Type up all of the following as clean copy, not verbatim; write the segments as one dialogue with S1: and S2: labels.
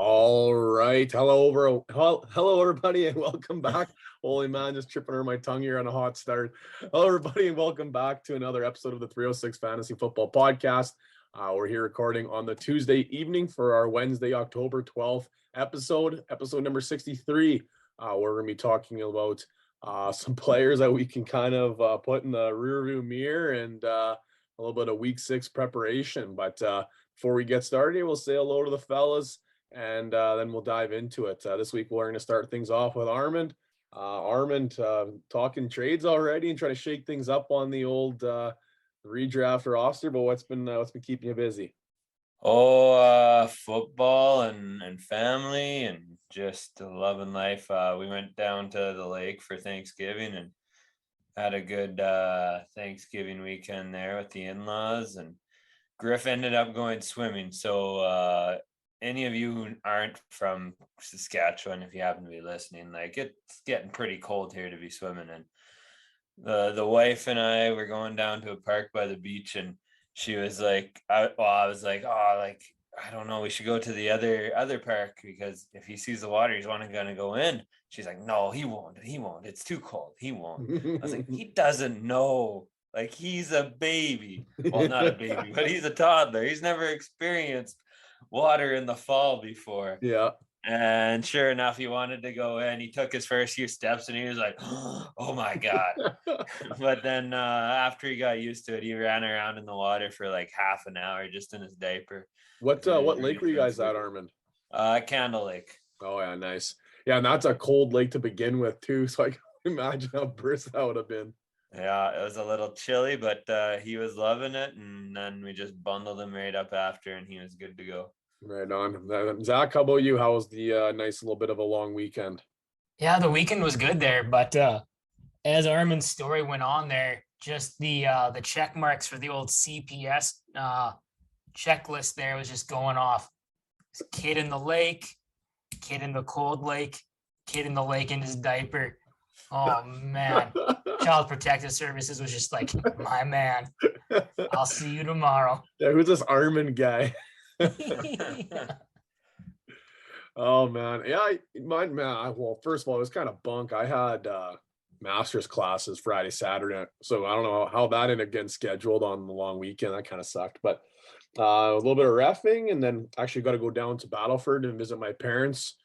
S1: All right. Hello, everybody, and welcome back. Holy man, just tripping over my tongue here on a hot start. Hello, everybody, and welcome back to another episode of the 306 Fantasy Football Podcast. We're here recording on the Tuesday evening for our Wednesday, October 12th episode number 63. We're going to be talking about some players that we can kind of put in the rearview mirror and a little bit of week 6 preparation. But before we get started, we'll say hello to the fellas. And then we'll dive into it. This week, we're going to start things off with Armand. Armand talking trades already and trying to shake things up on the old redraft roster. But what's been keeping you busy?
S2: Football and family and just loving life. We went down to the lake for Thanksgiving and had a good Thanksgiving weekend there with the in-laws. And Griff ended up going swimming. So any of you who aren't from Saskatchewan, if you happen to be listening, like it's getting pretty cold here to be swimming. And the wife and I were going down to a park by the beach, and she was like, I was like, I don't know, we should go to the other park because if he sees the water, he's gonna go in. She's like, no, he won't. It's too cold. He won't. I was like, he doesn't know. Like, he's a baby. Well, not a baby, but he's a toddler. He's never experienced water in the fall before.
S1: Yeah.
S2: And sure enough, he wanted to go in. He took his first few steps and he was like, oh my God. But then after he got used to it, he ran around in the water for like half an hour just in his diaper.
S1: What lake were you guys at, Armand?
S2: Candle Lake.
S1: Oh yeah, nice. Yeah, and that's a cold lake to begin with too. So I can imagine how brisk that would have been.
S2: Yeah, it was a little chilly, but he was loving it. And then we just bundled him right up after, and he was good to go.
S1: Right on. Zach, how about you? How was the nice little bit of a long weekend?
S3: Yeah, the weekend was good there, but as Armin's story went on there, just the check marks for the old CPS checklist there was just going off. Kid in the lake, kid in the cold lake, kid in the lake in his diaper. Oh man, Child Protective Services was just like, my man, I'll see you tomorrow.
S1: Yeah, who's this Armand guy?
S3: Yeah.
S1: Oh man, yeah, mine. Man, well, first of all, it was kind of bunk. I had master's classes Friday, Saturday, so I don't know how that ended up getting scheduled on the long weekend. That kind of sucked, but a little bit of reffing, and then actually got to go down to Battleford and visit my parents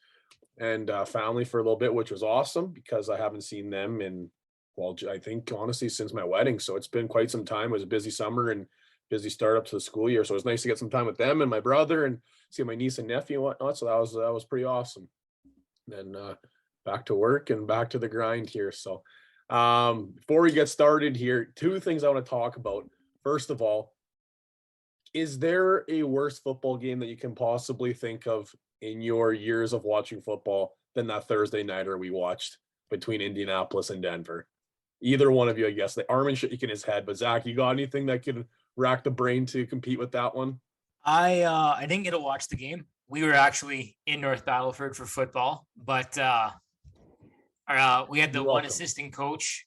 S1: and family for a little bit, which was awesome because I haven't seen them in, well, I think honestly since my wedding. So it's been quite some time. It was a busy summer and busy start up to the school year. So it was nice to get some time with them and my brother and see my niece and nephew and whatnot. So that was pretty awesome. Then back to work and back to the grind here. So before we get started here, two things I want to talk about. First of all, is there a worse football game that you can possibly think of in your years of watching football than that Thursday nighter we watched between Indianapolis and Denver? Either one of you, I guess. The Armand shaking his head, but Zach, you got anything that could rack the brain to compete with that one?
S3: I didn't get to watch the game. We were actually in North Battleford for football, but we had the one assistant coach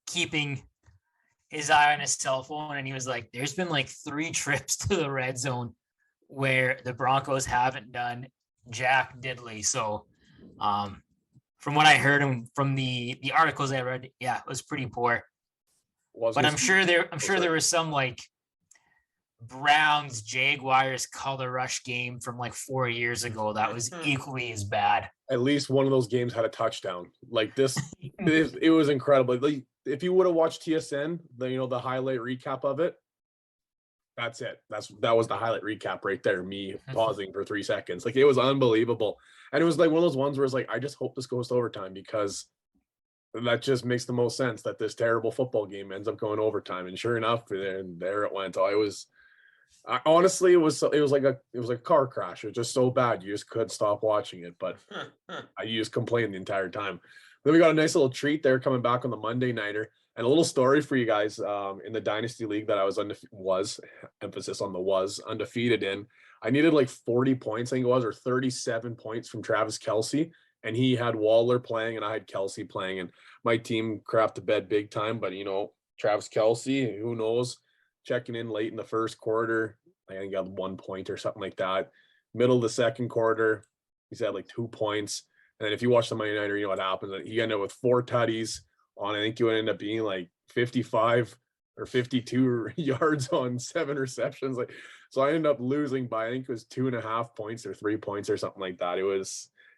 S3: keeping his eye on his cell phone, and he was like, there's been like 3 trips to the red zone where the Broncos haven't done jack diddly. So from what I heard and from the articles I read, yeah, it was pretty poor. But I'm sure there was some like Browns Jaguars color rush game from like 4 years ago that was equally as bad.
S1: At least one of those games had a touchdown. Like this, it was incredible. Like, if you would have watched TSN, the highlight recap of it, that's it. That was the highlight recap right there. Me pausing for 3 seconds. Like, it was unbelievable. And it was like one of those ones where it's like, I just hope this goes to overtime because that just makes the most sense that this terrible football game ends up going overtime. And sure enough, there it went. Honestly, it was like a car crash. It was just so bad. You just couldn't stop watching it, but you just complained the entire time. Then we got a nice little treat there coming back on the Monday nighter. And a little story for you guys in the Dynasty League that I was emphasis on the was undefeated in. I needed like 40 points, I think it was, or 37 points from Travis Kelce. And he had Waller playing and I had Kelce playing. And my team crapped the bed big time. But, Travis Kelce, who knows, checking in late in the first quarter. I think he got 1 point or something like that. middle of the second quarter, he's had like 2 points. And then if you watch the Monday Nighter, you know what happens. He ended up with 4 tutties on, I think it would end up being like 55 or 52 yards on 7 receptions. Like, so I ended up losing by, I think it was 2.5 points or 3 points or something like that. It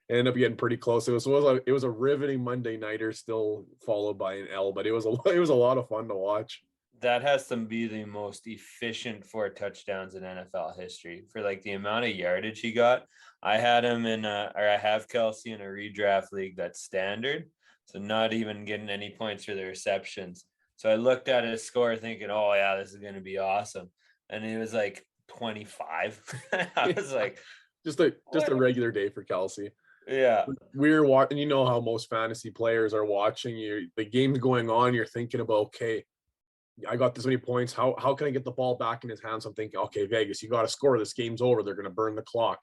S1: ended up getting pretty close. It was a riveting Monday Nighter, still followed by an L, but it was a lot of fun to watch.
S2: That has to be the most efficient 4 touchdowns in NFL history for like the amount of yardage he got. I had him I have Kelce in a redraft league that's standard, so not even getting any points for the receptions. So I looked at his score thinking, oh yeah, this is going to be awesome. And it was like 25. I was like,
S1: just a regular day for Kelce.
S2: Yeah.
S1: We're watching, you know how most fantasy players are watching you. The game's going on. You're thinking about, okay, I got this many points. How can I get the ball back in his hands? I'm thinking, okay, Vegas, you got to score. This game's over. They're going to burn the clock.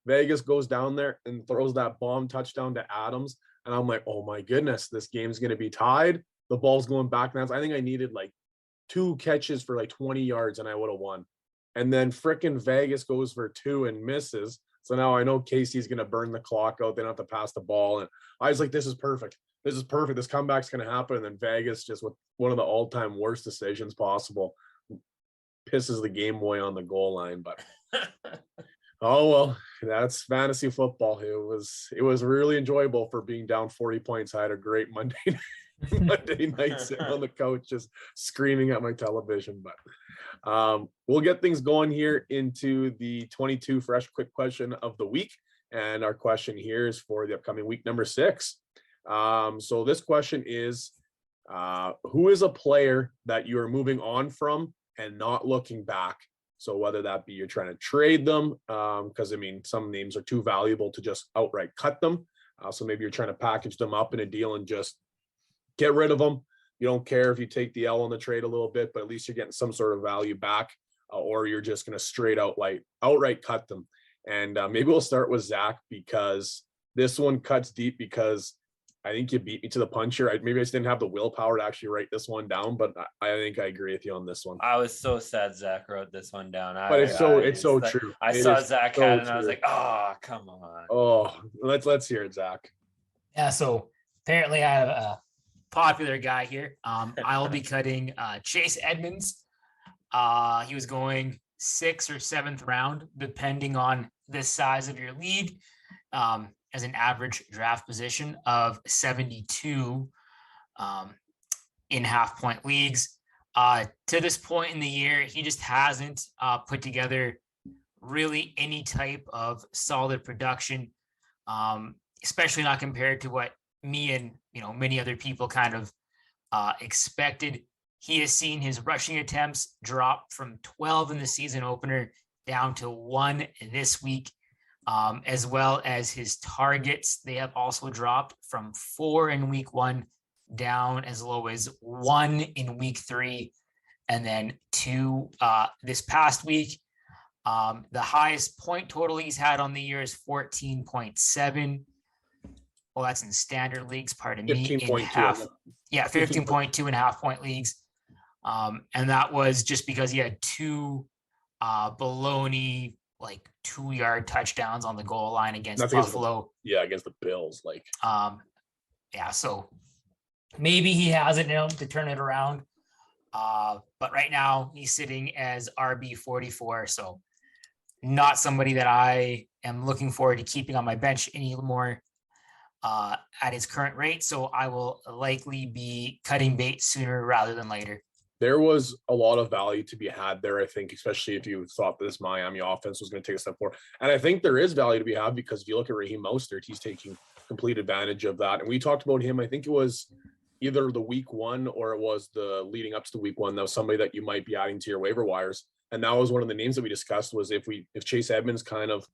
S1: Vegas goes down there and throws that bomb touchdown to Adams. And I'm like, oh my goodness, this game's going to be tied. The ball's going back. And I think I needed like 2 catches for like 20 yards and I would have won. And then frickin' Vegas goes for 2 and misses. So now I know Casey's going to burn the clock out. They don't have to pass the ball. And I was like, this is perfect. This is perfect. This comeback's going to happen. And then Vegas, just with one of the all-time worst decisions possible, pisses the game away on the goal line. But oh well, that's fantasy football. It was really enjoyable for being down 40 points. I had a great Monday night sitting on the couch just screaming at my television. But we'll get things going here into the 22 fresh quick question of the week. And our question here is for the upcoming week number 6. So this question is, who is a player that you are moving on from and not looking back? So whether that be you're trying to trade them, because I mean, some names are too valuable to just outright cut them. So maybe you're trying to package them up in a deal and just get rid of them. You don't care if you take the L on the trade a little bit, but at least you're getting some sort of value back, or you're just going to straight outright cut them. And maybe we'll start with Zach, because this one cuts deep, because I think you beat me to the punch here. Maybe I just didn't have the willpower to actually write this one down, but I think I agree with you on this one.
S2: I was so sad Zach wrote this one down.
S1: But it's so true.
S2: I saw Zach had it and I was like, oh, come on.
S1: Oh, let's hear it, Zach.
S3: Yeah, so apparently I have a popular guy here. I'll be cutting Chase Edmonds. He was going 6th or 7th round, depending on the size of your league. As an average draft position of 72 in half-point leagues. To this point in the year, he just hasn't put together really any type of solid production, especially not compared to what me and many other people kind of expected. He has seen his rushing attempts drop from 12 in the season opener down to 1 this week. As well as his targets. They have also dropped from 4 in week 1 down as low as 1 in week 3, and then 2 this past week. The highest point total he's had on the year is 14.7. Well, that's in standard leagues, pardon me.
S1: 15.2.
S3: Yeah, 15.2 in half-point leagugues. And that was just because he had 2 baloney, like 2-yard touchdowns on the goal line against Buffalo.
S1: Against the Bills.
S3: So maybe he has it now to turn it around. But right now he's sitting as RB 44. So not somebody that I am looking forward to keeping on my bench anymore at his current rate. So I will likely be cutting bait sooner rather than later.
S1: There was a lot of value to be had there, I think, especially if you thought this Miami offense was going to take a step forward. And I think there is value to be had, because if you look at Raheem Mostert, he's taking complete advantage of that. And we talked about him, I think it was either the week 1 or it was the leading up to the week 1. That was somebody that you might be adding to your waiver wires. And that was one of the names that we discussed, was if Chase Edmonds kind of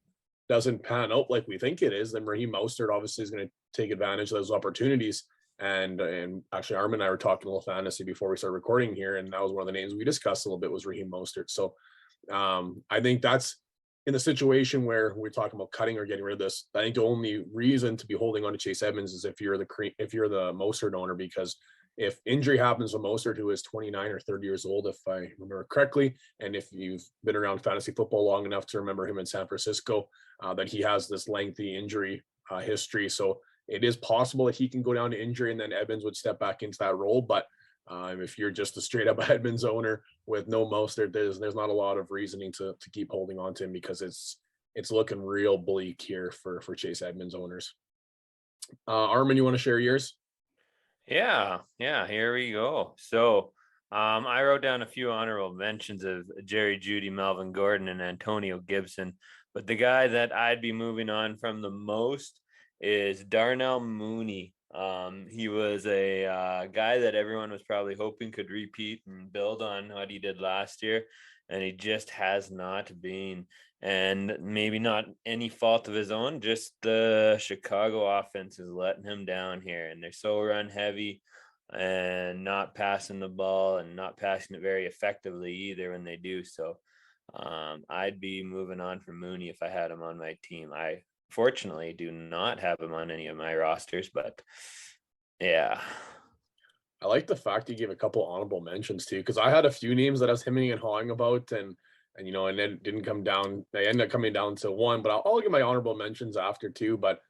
S1: doesn't pan out like we think it is, then Raheem Mostert obviously is going to take advantage of those opportunities. And actually, Armin and I were talking a little fantasy before we started recording here, and that was one of the names we discussed a little bit, was Raheem Mostert. So I think that's in the situation where we're talking about cutting or getting rid of this. I think the only reason to be holding on to Chase Edmonds is if you're the Mostert owner, because if injury happens with Mostert, who is 29 or 30 years old, if I remember correctly, and if you've been around fantasy football long enough to remember him in San Francisco, that he has this lengthy injury history. So it is possible that he can go down to injury and then Edmonds would step back into that role. But if you're just a straight up Edmonds owner with no Mostert, there's not a lot of reasoning to keep holding on to him, because it's looking real bleak here for Chase Edmonds owners. Armin, you want to share yours?
S2: Yeah, here we go. So I wrote down a few honorable mentions of Jerry Jeudy, Melvin Gordon, and Antonio Gibson. But the guy that I'd be moving on from the most is Darnell Mooney. He was a guy that everyone was probably hoping could repeat and build on what he did last year, and he just has not been. And maybe not any fault of his own, just the Chicago offense is letting him down here, and they're so run heavy and not passing the ball and not passing it very effectively either when they do. So I'd be moving on from Mooney if I had him on my team. I fortunately do not have him on any of my rosters, but yeah.
S1: I like the fact you gave a couple honorable mentions too, because I had a few names that I was hemming and hawing about, and then it didn't come down. They ended up coming down to one, but I'll give my honorable mentions after too. But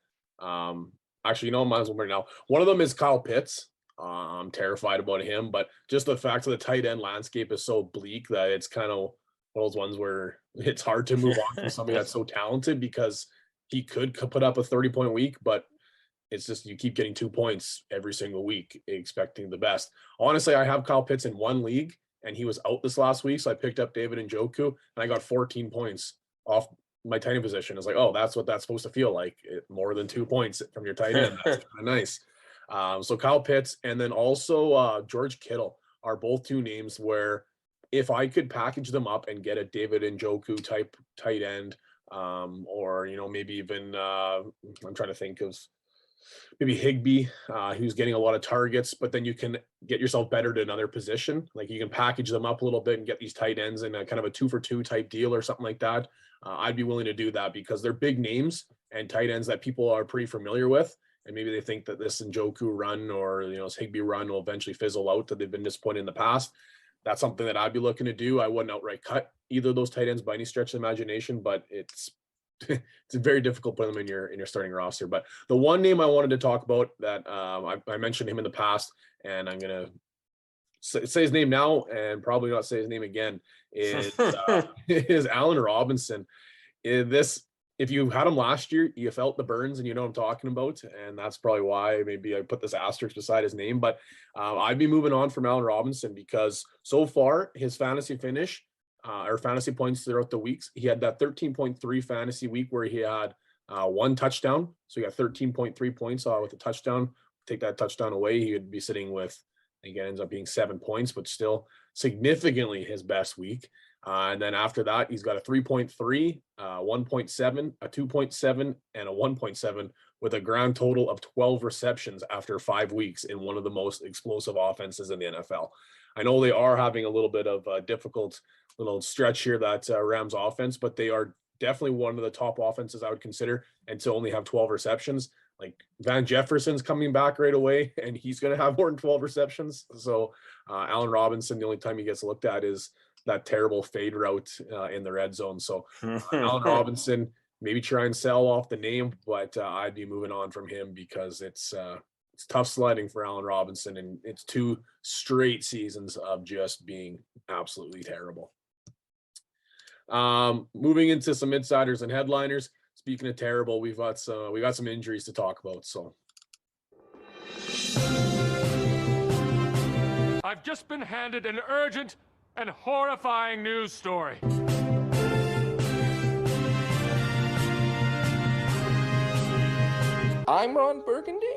S1: actually, might as well bring it now. One of them is Kyle Pitts. I'm terrified about him, but just the fact that the tight end landscape is so bleak that it's kind of one of those ones where it's hard to move on from somebody that's so talented, because he could put up a 30-point week, but it's just you keep getting 2 points every single week, expecting the best. Honestly, I have Kyle Pitts in one league, and he was out this last week, so I picked up David Njoku, and I got 14 points off my tight end position. It's like, oh, that's what that's supposed to feel like. More than 2 points from your tight end. That's kind of nice. So Kyle Pitts, and then also George Kittle are both two names where if I could package them up and get a David Njoku type tight end, or maybe even I'm trying to think of maybe Higbee, who's getting a lot of targets, but then you can get yourself better to another position. Like you can package them up a little bit and get these tight ends in a kind of a 2-for-2 type deal or something like that. I'd be willing to do that because they're big names and tight ends that people are pretty familiar with. And maybe they think that this Njoku run or, this Higbee run will eventually fizzle out, that they've been disappointed in the past. That's something that I'd be looking to do. I wouldn't outright cut either of those tight ends by any stretch of the imagination, but it's very difficult putting them in your starting roster. But the one name I wanted to talk about that I mentioned him in the past, and I'm gonna say his name now and probably not say his name again, is is Allen Robinson. If you had him last year, you felt the burns, and you know what I'm talking about, and that's probably why maybe I put this asterisk beside his name. But I'd be moving on from Allen Robinson because so far his fantasy finish or fantasy points throughout the weeks, he had that 13.3 fantasy week where he had one touchdown. So he got 13.3 points with a touchdown. Take that touchdown away, he would be sitting with, I think it ends up being 7 points, but still significantly his best week. And then after that, he's got a 3.3, 1.7, a 2.7, and a 1.7 with a grand total of 12 receptions after 5 weeks in one of the most explosive offenses in the NFL. I know they are having a little bit of a difficult little stretch here, that Rams offense, but they are definitely one of the top offenses I would consider, and to only have 12 receptions. Like Van Jefferson's coming back right away, and he's going to have more than 12 receptions. So Allen Robinson, the only time he gets looked at is that terrible fade route in the red zone. So Allen Robinson, maybe try and sell off the name, but I'd be moving on from him because it's tough sledding for Allen Robinson, and it's 2 straight seasons of just being absolutely terrible. Moving into some insiders and headliners. Speaking of terrible, we got some injuries to talk about. So
S4: I've just been handed an urgent and horrifying news story. I'm Ron Burgundy.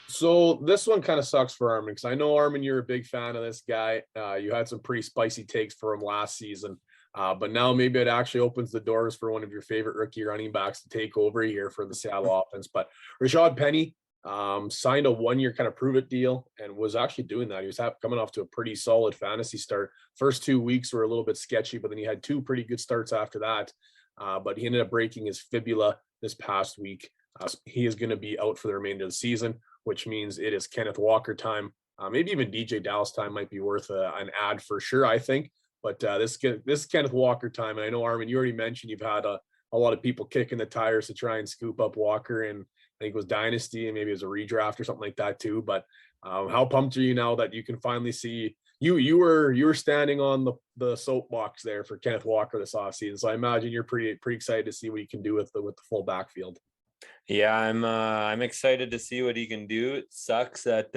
S1: So this one kind of sucks for Armin, because I know, Armin, you're a big fan of this guy. You had some pretty spicy takes for him last season, but now maybe it actually opens the doors for one of your favorite rookie running backs to take over here for the Seattle offense. But Rashad Penny signed a 1-year kind of prove-it deal and was actually doing that. He was coming off to a pretty solid fantasy start. First 2 weeks were a little bit sketchy, but then he had 2 pretty good starts after that. But he ended up breaking his fibula this past week. He is going to be out for the remainder of the season. which means it is Kenneth Walker time. Maybe even DJ Dallas time might be worth an ad for sure, I think. But this is Kenneth Walker time. And I know, Armin, you already mentioned you've had a lot of people kicking the tires to try and scoop up Walker, and I think it was Dynasty and maybe it was a redraft or something like that too. But how pumped are you now that you can finally see you were standing on the soapbox there for Kenneth Walker this offseason. So I imagine you're pretty excited to see what you can do with the full backfield.
S2: Yeah, I'm excited to see what he can do. It sucks that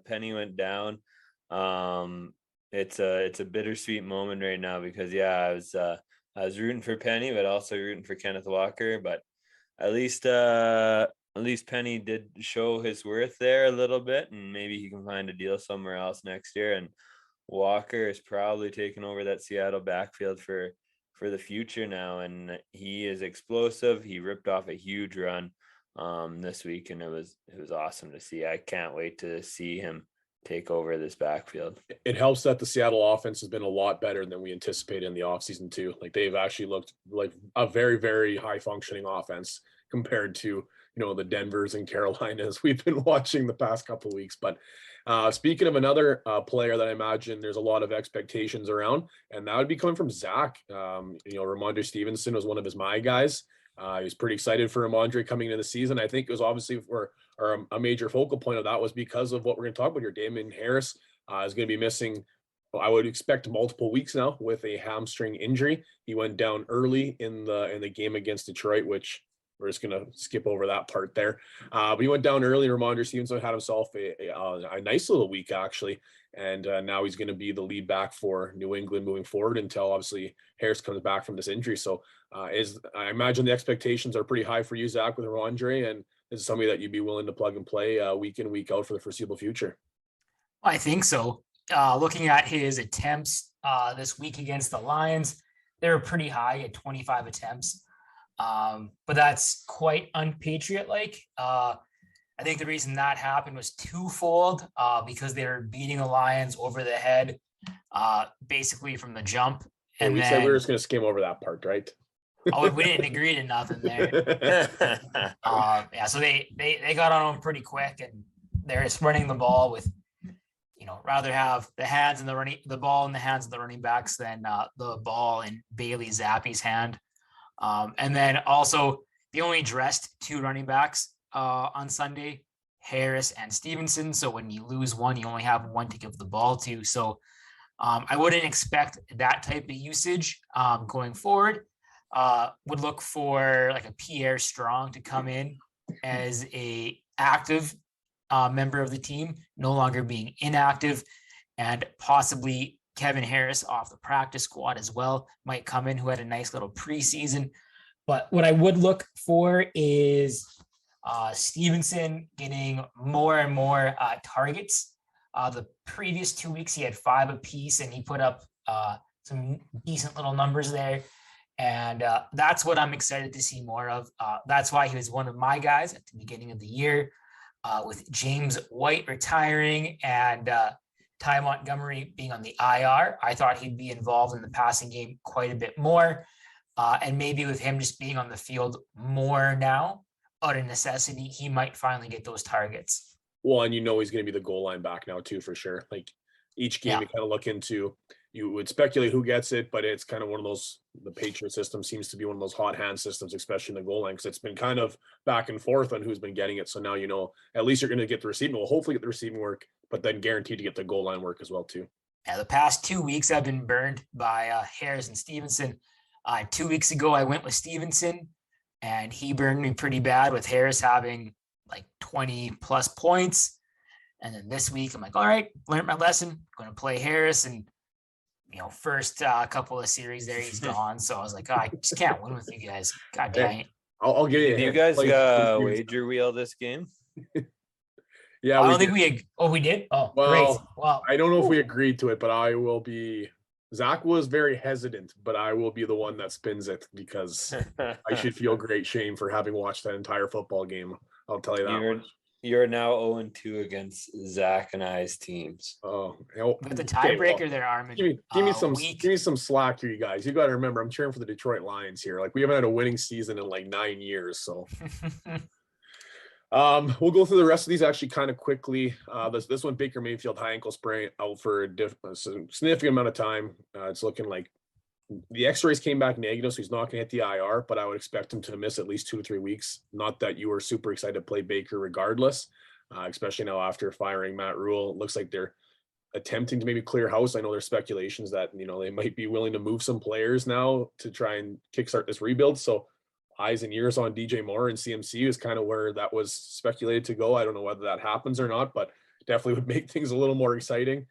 S2: Penny went down. It's a bittersweet moment right now because I was rooting for Penny, but also rooting for Kenneth Walker. But at least Penny did show his worth there a little bit, and maybe he can find a deal somewhere else next year. And Walker is probably taking over that Seattle backfield for the future now, and he is explosive. He ripped off a huge run this week, and it was awesome to see. I can't wait to see him take over this backfield.
S1: It helps that the Seattle offense has been a lot better than we anticipated in the offseason too. Like they've actually looked like a very, very high functioning offense compared to the Denvers and Carolinas we've been watching the past couple of weeks. But speaking of another player that I imagine there's a lot of expectations around, and that would be coming from Zach. Ramondre Stevenson was one of my guys. He was pretty excited for Ramondre coming into the season. I think it was obviously a major focal point of that was because of what we're going to talk about here. Damien Harris is going to be missing, I would expect, multiple weeks now with a hamstring injury. He went down early in the game against Detroit, which we're just going to skip over that part there. But he went down early. Ramondre Stevenson had himself a nice little week, actually. And now he's going to be the lead back for New England moving forward until obviously Harris comes back from this injury. So I imagine the expectations are pretty high for you, Zach, with Ramondre, and this is somebody that you'd be willing to plug and play week in, week out for the foreseeable future.
S3: I think so. Looking at his attempts this week against the Lions, they were pretty high at 25 attempts. But that's quite unpatriot-like. I think the reason that happened was twofold, because they were beating the Lions over the head, basically from the jump.
S1: And we said we were just going to skim over that part, right?
S3: We didn't agree to nothing there. So they got on them pretty quick, and they're just running the ball with, rather have the ball in the hands of the running backs than the ball in Bailey Zappi's hand. And then also they only dressed 2 running backs on Sunday, Harris and Stevenson. So when you lose one, you only have one to give the ball to. So I wouldn't expect that type of usage going forward. Would look for like a Pierre Strong to come in as a active member of the team, no longer being inactive, and possibly Kevin Harris off the practice squad as well might come in, who had a nice little preseason. But what I would look for is Stevenson getting more and more targets. The previous 2 weeks, he had 5 apiece, and he put up some decent little numbers there. And that's what I'm excited to see more of. That's why he was one of my guys at the beginning of the year, with James White retiring and Ty Montgomery being on the IR. I thought he'd be involved in the passing game quite a bit more. And maybe with him just being on the field more now, out of necessity, he might finally get those targets.
S1: Well, and he's going to be the goal line back now too, for sure. Like each game you kind of look into, you would speculate who gets it, but it's kind of one of those, the Patriot system seems to be one of those hot hand systems, especially in the goal line, because it's been kind of back and forth on who's been getting it. So now, at least you're going to get the receiving, well, hopefully get the receiving work, but then guaranteed to get the goal line work as well too.
S3: Yeah, the past 2 weeks I've been burned by Harris and Stevenson. 2 weeks ago, I went with Stevenson, and he burned me pretty bad with Harris having like 20 plus points. And then this week, I'm like, all right, learned my lesson. I'm going to play Harris. And, first couple of series there, he's gone. So I was like, I just can't win with you guys. God dang it.
S1: I'll give you.
S2: Do you guys wager wheel this game?
S1: Yeah,
S3: I don't think we did. Oh, well, great. Well,
S1: I don't know if we agreed to it, but I will be. Zach was very hesitant, but I will be the one that spins it because I should feel great shame for having watched that entire football game. I'll tell you that.
S2: You're now 0-2 against Zach and I's teams.
S1: Oh,
S3: but the tiebreaker there, Armin.
S1: Give me some slack here, you guys. You got to remember, I'm cheering for the Detroit Lions here. Like we haven't had a winning season in like 9 years, so. We'll go through the rest of these actually kind of quickly. This one, Baker Mayfield, high ankle sprain, out for a significant amount of time. It's looking like the x-rays came back negative, so he's not going to hit the IR, but I would expect him to miss at least 2 or 3 weeks. Not that you were super excited to play Baker regardless, especially now after firing Matt Rule. It looks like they're attempting to maybe clear house. I know there's speculations that, they might be willing to move some players now to try and kickstart this rebuild. So eyes and ears on DJ Moore and CMC is kind of where that was speculated to go. I don't know whether that happens or not, but definitely would make things a little more exciting.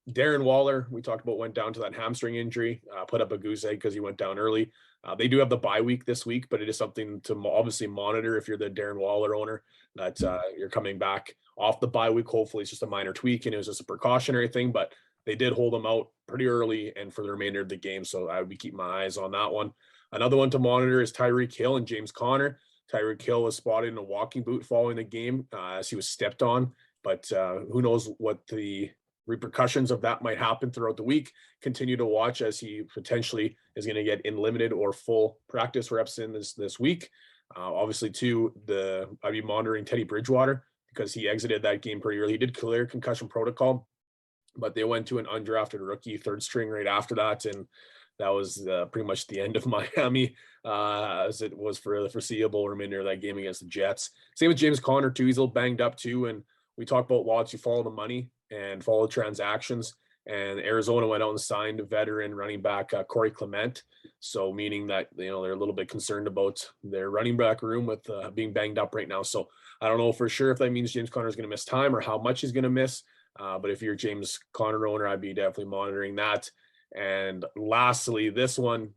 S1: Darren Waller, we talked about, went down to that hamstring injury, put up a goose egg because he went down early. They do have the bye week this week, but it is something to obviously monitor if you're the Darren Waller owner, that you're coming back off the bye week. Hopefully it's just a minor tweak and it was just a precautionary thing, but they did hold him out pretty early and for the remainder of the game. So I would be keeping my eyes on that one. Another one to monitor is Tyreek Hill and James Conner. Tyreek Hill was spotted in a walking boot following the game as he was stepped on, but who knows what the repercussions of that might happen throughout the week. Continue to watch as he potentially is going to get in limited or full practice reps in this week. Obviously, too, I'd be monitoring Teddy Bridgewater because he exited that game pretty early. He did clear concussion protocol, but they went to an undrafted rookie third string right after that, and that was pretty much the end of Miami as it was for the foreseeable remainder of that game against the Jets. Same with James Conner, too. He's a little banged up, too, and we talk about lots. You follow the money and follow transactions. And Arizona went out and signed a veteran running back, Corey Clement. So meaning that, they're a little bit concerned about their running back room with being banged up right now. So I don't know for sure if that means James Conner is going to miss time or how much he's going to miss. But if you're a James Conner owner, I'd be definitely monitoring that. And lastly, this one,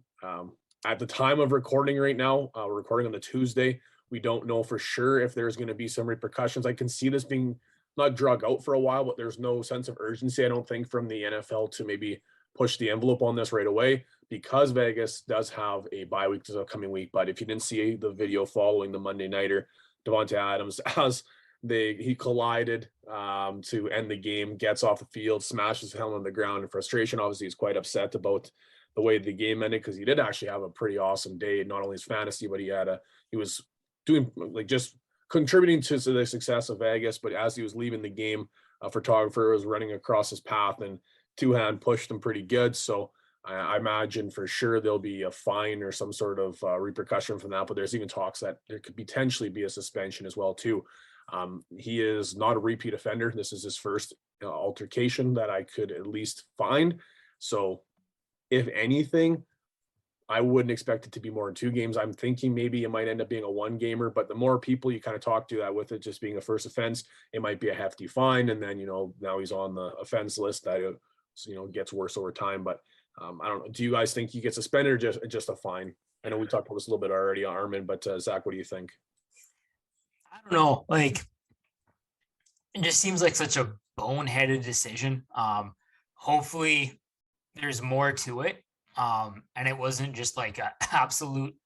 S1: at the time of recording right now, we're recording on the Tuesday. We don't know for sure if there's going to be some repercussions. I can see this being not drug out for a while, but there's no sense of urgency, I don't think, from the NFL to maybe push the envelope on this right away, because Vegas does have a bye week this upcoming week. But if you didn't see the video following the Monday nighter, Davante Adams, as he collided to end the game, gets off the field, smashes his helmet on the ground in frustration. Obviously, he's quite upset about the way the game ended, because he did actually have a pretty awesome day, not only his fantasy, but he was doing just contributing to the success of Vegas. But as he was leaving the game, a photographer was running across his path and two-hand pushed him pretty good. So I imagine for sure there'll be a fine or some sort of repercussion from that. But there's even talks that there could potentially be a suspension as well too. He is not a repeat offender. This is his first altercation that I could at least find. So if anything, I wouldn't expect it to be more than 2 games. I'm thinking maybe it might end up being a 1-gamer, but the more people you kind of talk to that with it just being a first offense, it might be a hefty fine. And then, now he's on the offense list that, gets worse over time. But I don't know. Do you guys think he gets suspended or just a fine? I know we talked about this a little bit already, Armin, but Zach, what do you think?
S3: I don't know. It just seems like such a boneheaded decision. Hopefully there's more to it. And it wasn't just like an absolute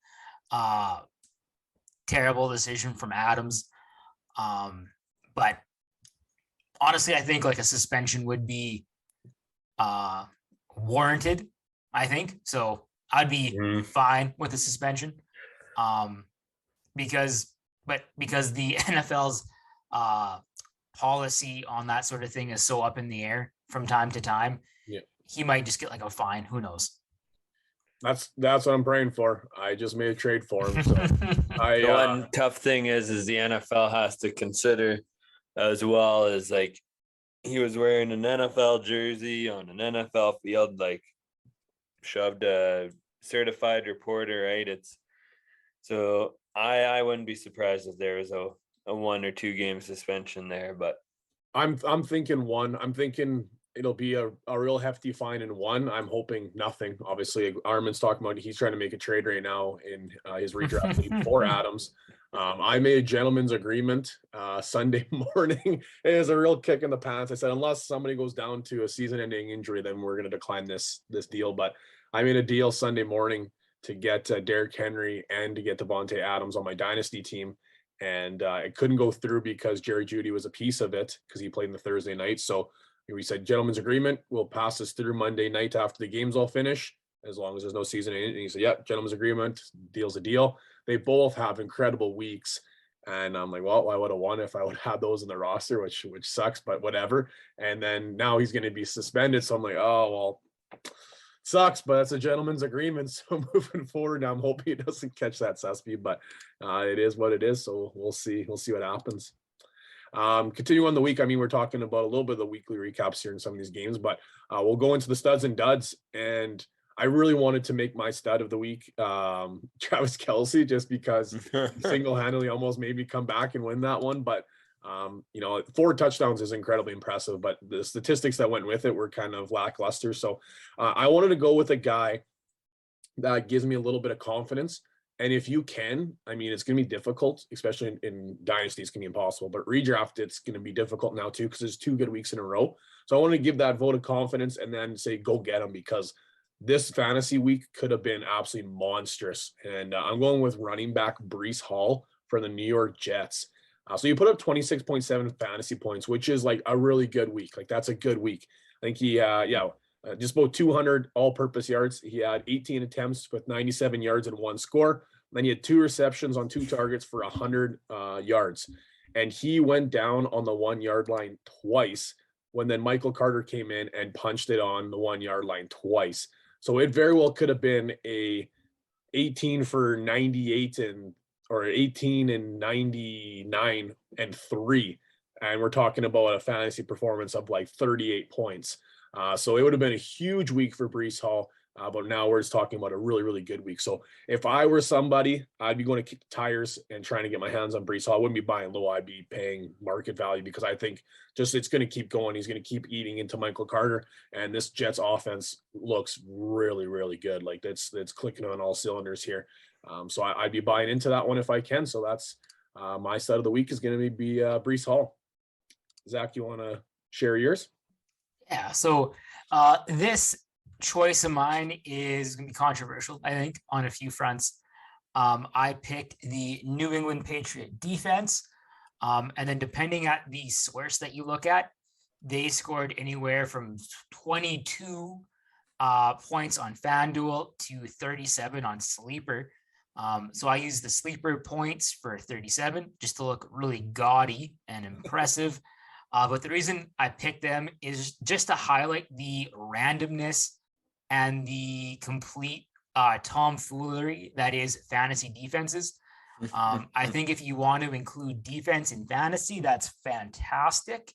S3: terrible decision from Adams. But honestly, I think a suspension would be warranted, I think. So I'd be fine with a suspension. Because the NFL's policy on that sort of thing is so up in the air from time to time.
S1: Yeah. He
S3: might just get a fine. Who knows?
S1: That's what I'm praying for. I just made a trade for him. So
S2: the one tough thing is the NFL has to consider as well as he was wearing an NFL jersey on an NFL field, shoved a certified reporter, right? So I wouldn't be surprised if there was a 1 or 2 game suspension there, but
S1: I'm thinking 1. I'm thinking it'll be a real hefty fine in 1. I'm hoping nothing. Obviously, Armin's talking about he's trying to make a trade right now in his redraft league for Adams. I made a gentleman's agreement Sunday morning. It is a real kick in the pants. I said, unless somebody goes down to a season-ending injury, then we're going to decline this deal. But I made a deal Sunday morning to get Derrick Henry and to get Davante Adams on my dynasty team. And it couldn't go through because Jerry Jeudy was a piece of it because he played in the Thursday night. So we said, gentleman's agreement, we'll pass this through Monday night after the games all finish, as long as there's no season in it. And he said, yeah, gentleman's agreement, deal's a deal. They both have incredible weeks. And I'm like, well, I would have won if I would have had those in the roster, which sucks, but whatever. And then now he's going to be suspended. So I'm like, oh, well, sucks, but it's a gentleman's agreement. So moving forward, I'm hoping he doesn't catch that suspect, but it is what it is. So we'll see. We'll see what happens. Continue on the week. I mean, we're talking about a little bit of the weekly recaps here in some of these games, but we'll go into the studs and duds. And I really wanted to make my stud of the week Travis Kelce, just because he single-handedly almost made me come back and win that one. But 4 touchdowns is incredibly impressive, but the statistics that went with it were kind of lackluster. So I wanted to go with a guy that gives me a little bit of confidence. And if you can, I mean, it's going to be difficult, especially in Dynasty, it's going to be impossible, but redraft, it's going to be difficult now too, because there's 2 good weeks in a row. So I want to give that vote of confidence and then say, go get him, because this fantasy week could have been absolutely monstrous. And I'm going with running back Breece Hall for the New York Jets. So you put up 26.7 fantasy points, which is like a really good week. Like, that's a good week. I think he, just about 200 all-purpose yards. He had 18 attempts with 97 yards and 1 score. Then he had 2 receptions on 2 targets for 100 yards. And he went down on the 1-yard line twice when then Michael Carter came in and punched it on the 1-yard line twice. So it very well could have been a 18 for 98 or 18 and 99 and 3. And we're talking about a fantasy performance of like 38 points. So it would have been a huge week for Breece Hall. But now we're just talking about a really, really good week. So if I were somebody, I'd be going to kick the tires and trying to get my hands on Breece Hall. I wouldn't be buying low. I'd be paying market value, because I think just it's going to keep going. He's going to keep eating into Michael Carter. And this Jets offense looks really, really good. Like, that's clicking on all cylinders here. So I'd be buying into that one if I can. So that's my side of the week is going to be Breece Hall. Zach, you want to share yours?
S3: Yeah. So this choice of mine is going to be controversial, I think, on a few fronts. I picked the New England Patriot defense. And then depending at the source that you look at, they scored anywhere from 22 points on FanDuel to 37 on Sleeper. So I used the Sleeper points for 37 just to look really gaudy and impressive. But the reason I picked them is just to highlight the randomness and the complete tomfoolery that is fantasy defenses. I think if you want to include defense in fantasy, that's fantastic.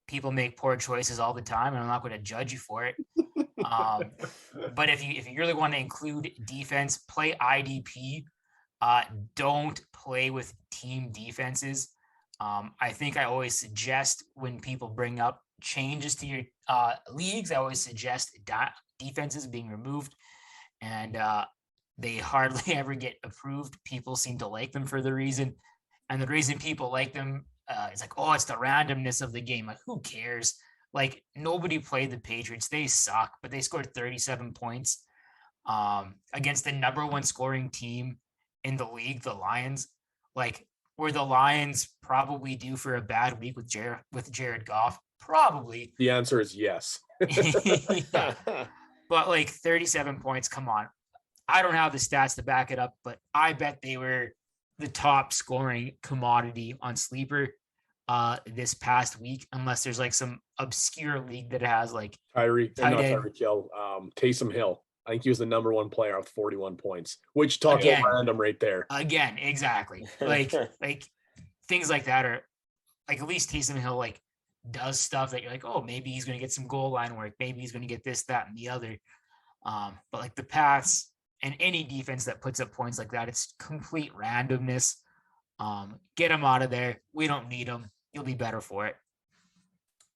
S3: People make poor choices all the time, and I'm not going to judge you for it. But if you really want to include defense, play IDP. Don't play with team defenses. I think I always suggest, when people bring up changes to your leagues, I always suggest defenses being removed, and they hardly ever get approved. People seem to like them for the reason, and the reason people like them is like, oh, it's the randomness of the game. Like, who cares? Like, nobody played the Patriots. They suck, but they scored 37 points against the #1 scoring team in the league, the Lions. Like, were the Lions probably due for a bad week with Jared Goff? Probably.
S1: The answer is yes.
S3: Yeah. But like 37 points, come on. I don't have the stats to back it up, but I bet they were the top scoring commodity on Sleeper this past week, unless there's like some obscure league that has like
S1: Tyreek Hill, Taysom Hill. I think he was the #1 player with 41 points, which talks about random right there.
S3: Again, exactly. Like things like that are like, at least Taysom Hill like does stuff that you're like, oh, maybe he's going to get some goal line work. Maybe he's going to get this, that, and the other. But like the Pats and any defense that puts up points like that, it's complete randomness. Get them out of there. We don't need them. You'll be better for it.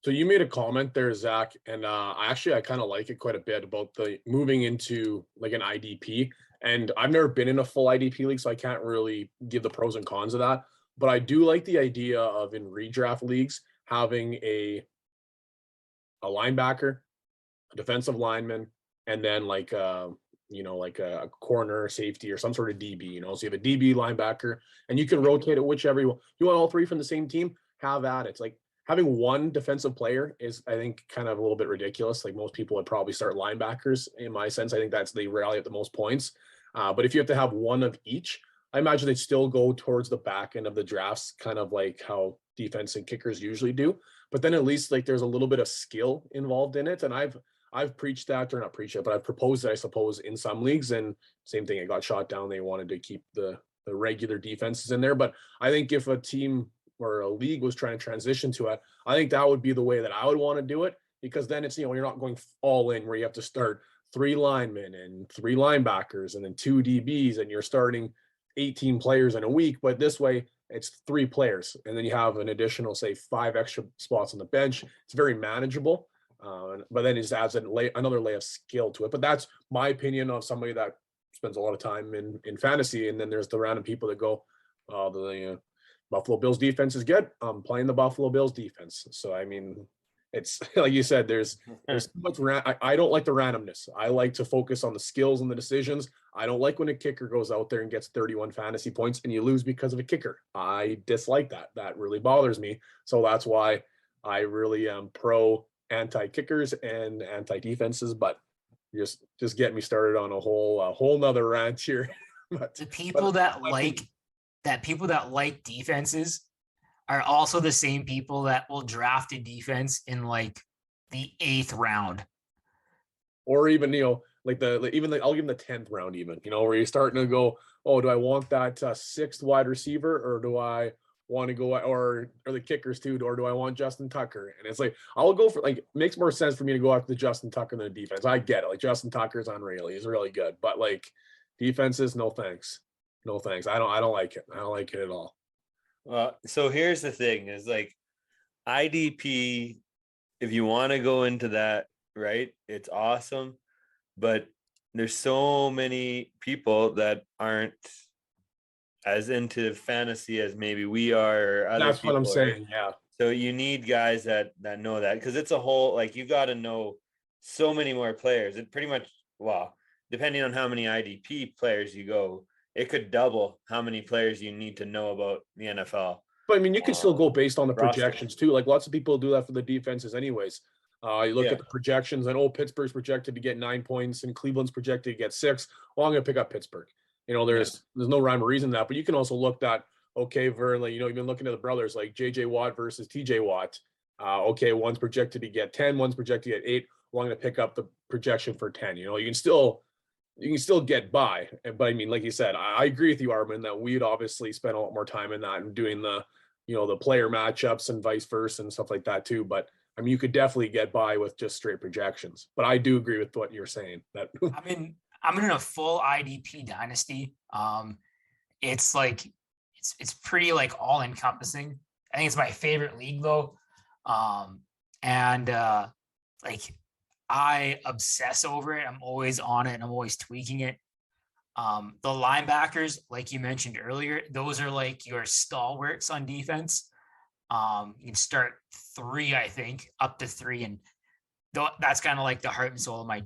S1: So you made a comment there, Zach, and I kind of like it quite a bit about the moving into like an IDP. And I've never been in a full IDP league, so I can't really give the pros and cons of that. But I do like the idea of, in redraft leagues, having a linebacker, a defensive lineman, and then like a corner, safety, or some sort of DB. So you have a DB, linebacker, and you can rotate it whichever you want. You want all 3 from the same team? Have at it. It's like, having one defensive player is, I think, kind of a little bit ridiculous. Like, most people would probably start linebackers, in my sense. I think they rally at the most points. But if you have to have one of each, I imagine they still go towards the back end of the drafts, kind of like how defense and kickers usually do. But then at least like there's a little bit of skill involved in it. And I've preached that, or not preached it, but I've proposed it, I suppose, in some leagues. And same thing, it got shot down. They wanted to keep the regular defenses in there. But I think if a team or a league was trying to transition to it, I think that would be the way that I would want to do it, because then it's, you're not going all in where you have to start 3 linemen and 3 linebackers and then 2 DBs and you're starting 18 players in a week. But this way it's 3 players and then you have an additional, say, 5 extra spots on the bench. It's very manageable. But then it just adds another layer of skill to it. But that's my opinion of somebody that spends a lot of time in fantasy. And then there's the random people that go, the Buffalo Bills defense is good. I'm playing the Buffalo Bills defense. So, I mean, it's like you said, there's too much. I don't like the randomness. I like to focus on the skills and the decisions. I don't like when a kicker goes out there and gets 31 fantasy points and you lose because of a kicker. I dislike that. That really bothers me. So that's why I really am pro anti-kickers and anti-defenses, but just get me started on a whole nother rant here.
S3: The people that like defenses are also the same people that will draft a defense in like the 8th round.
S1: Or even, I'll give them the 10th round even, where you're starting to go, oh, do I want that 6th wide receiver, or do I want to go, or the kickers too, or do I want Justin Tucker? And it's like, I'll go for, like, it makes more sense for me to go after the Justin Tucker than the defense. I get it. Like, Justin Tucker's unreal. He's really good. But like defenses, no thanks. No thanks. I don't like it. I don't like it at all.
S2: Well, so here's the thing is, like, IDP, if you want to go into that, right, it's awesome. But there's so many people that aren't as into fantasy as maybe we are. Or other
S1: That's what I'm saying.
S2: Right?
S1: Yeah.
S2: So you need guys that know that, because it's a whole, like, you got to know so many more players. It pretty much, well, depending on how many IDP players you go, it could double how many players you need to know about the NFL.
S1: But I mean, you can still go based on the
S2: roster.
S1: Projections too. Like, lots of people do that for the defenses anyways. You look at the projections and, Pittsburgh's projected to get 9 points and Cleveland's projected to get 6. Well, I'm going to pick up Pittsburgh. There's no rhyme or reason to that, but you can also look at, okay, Vern, you've been looking at the brothers like JJ Watt versus TJ Watt. Okay, one's projected to get 10, one's projected to get 8. Well, I'm going to pick up the projection for 10. You can still get by. But I mean, like you said, I agree with you, Armin, that we'd obviously spend a lot more time in that and doing the player matchups and vice versa and stuff like that too. But I mean, you could definitely get by with just straight projections. But I do agree with what you're saying. That
S3: I'm in a full IDP dynasty. It's like it's pretty like all encompassing. I think it's my favorite league though. Like, I obsess over it. I'm always on it and I'm always tweaking it. The linebackers, like you mentioned earlier, those are like your stalwarts on defense. You can start 3, I think, up to 3. And that's kind of like the heart and soul of my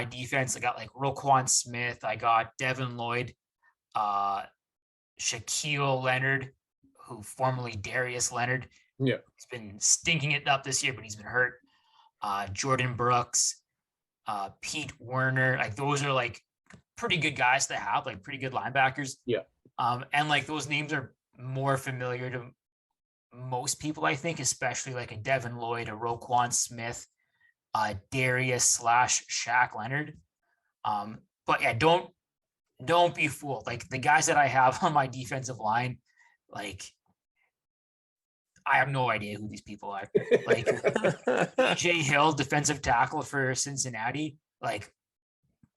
S3: defense. I got like Roquan Smith. I got Devin Lloyd, Shaquille Leonard, who formerly Darius Leonard.
S1: Yeah.
S3: He's been stinking it up this year, but he's been hurt. Jordan Brooks, Pete Werner. Like, those are like pretty good guys to have, like pretty good linebackers.
S1: Yeah.
S3: And like those names are more familiar to most people, I think, especially like a Devin Lloyd, a Roquan Smith, Darius / Shaq Leonard. But yeah, don't be fooled. Like, the guys that I have on my defensive line, like, I have no idea who these people are. Like, Jay Hill, defensive tackle for Cincinnati. Like,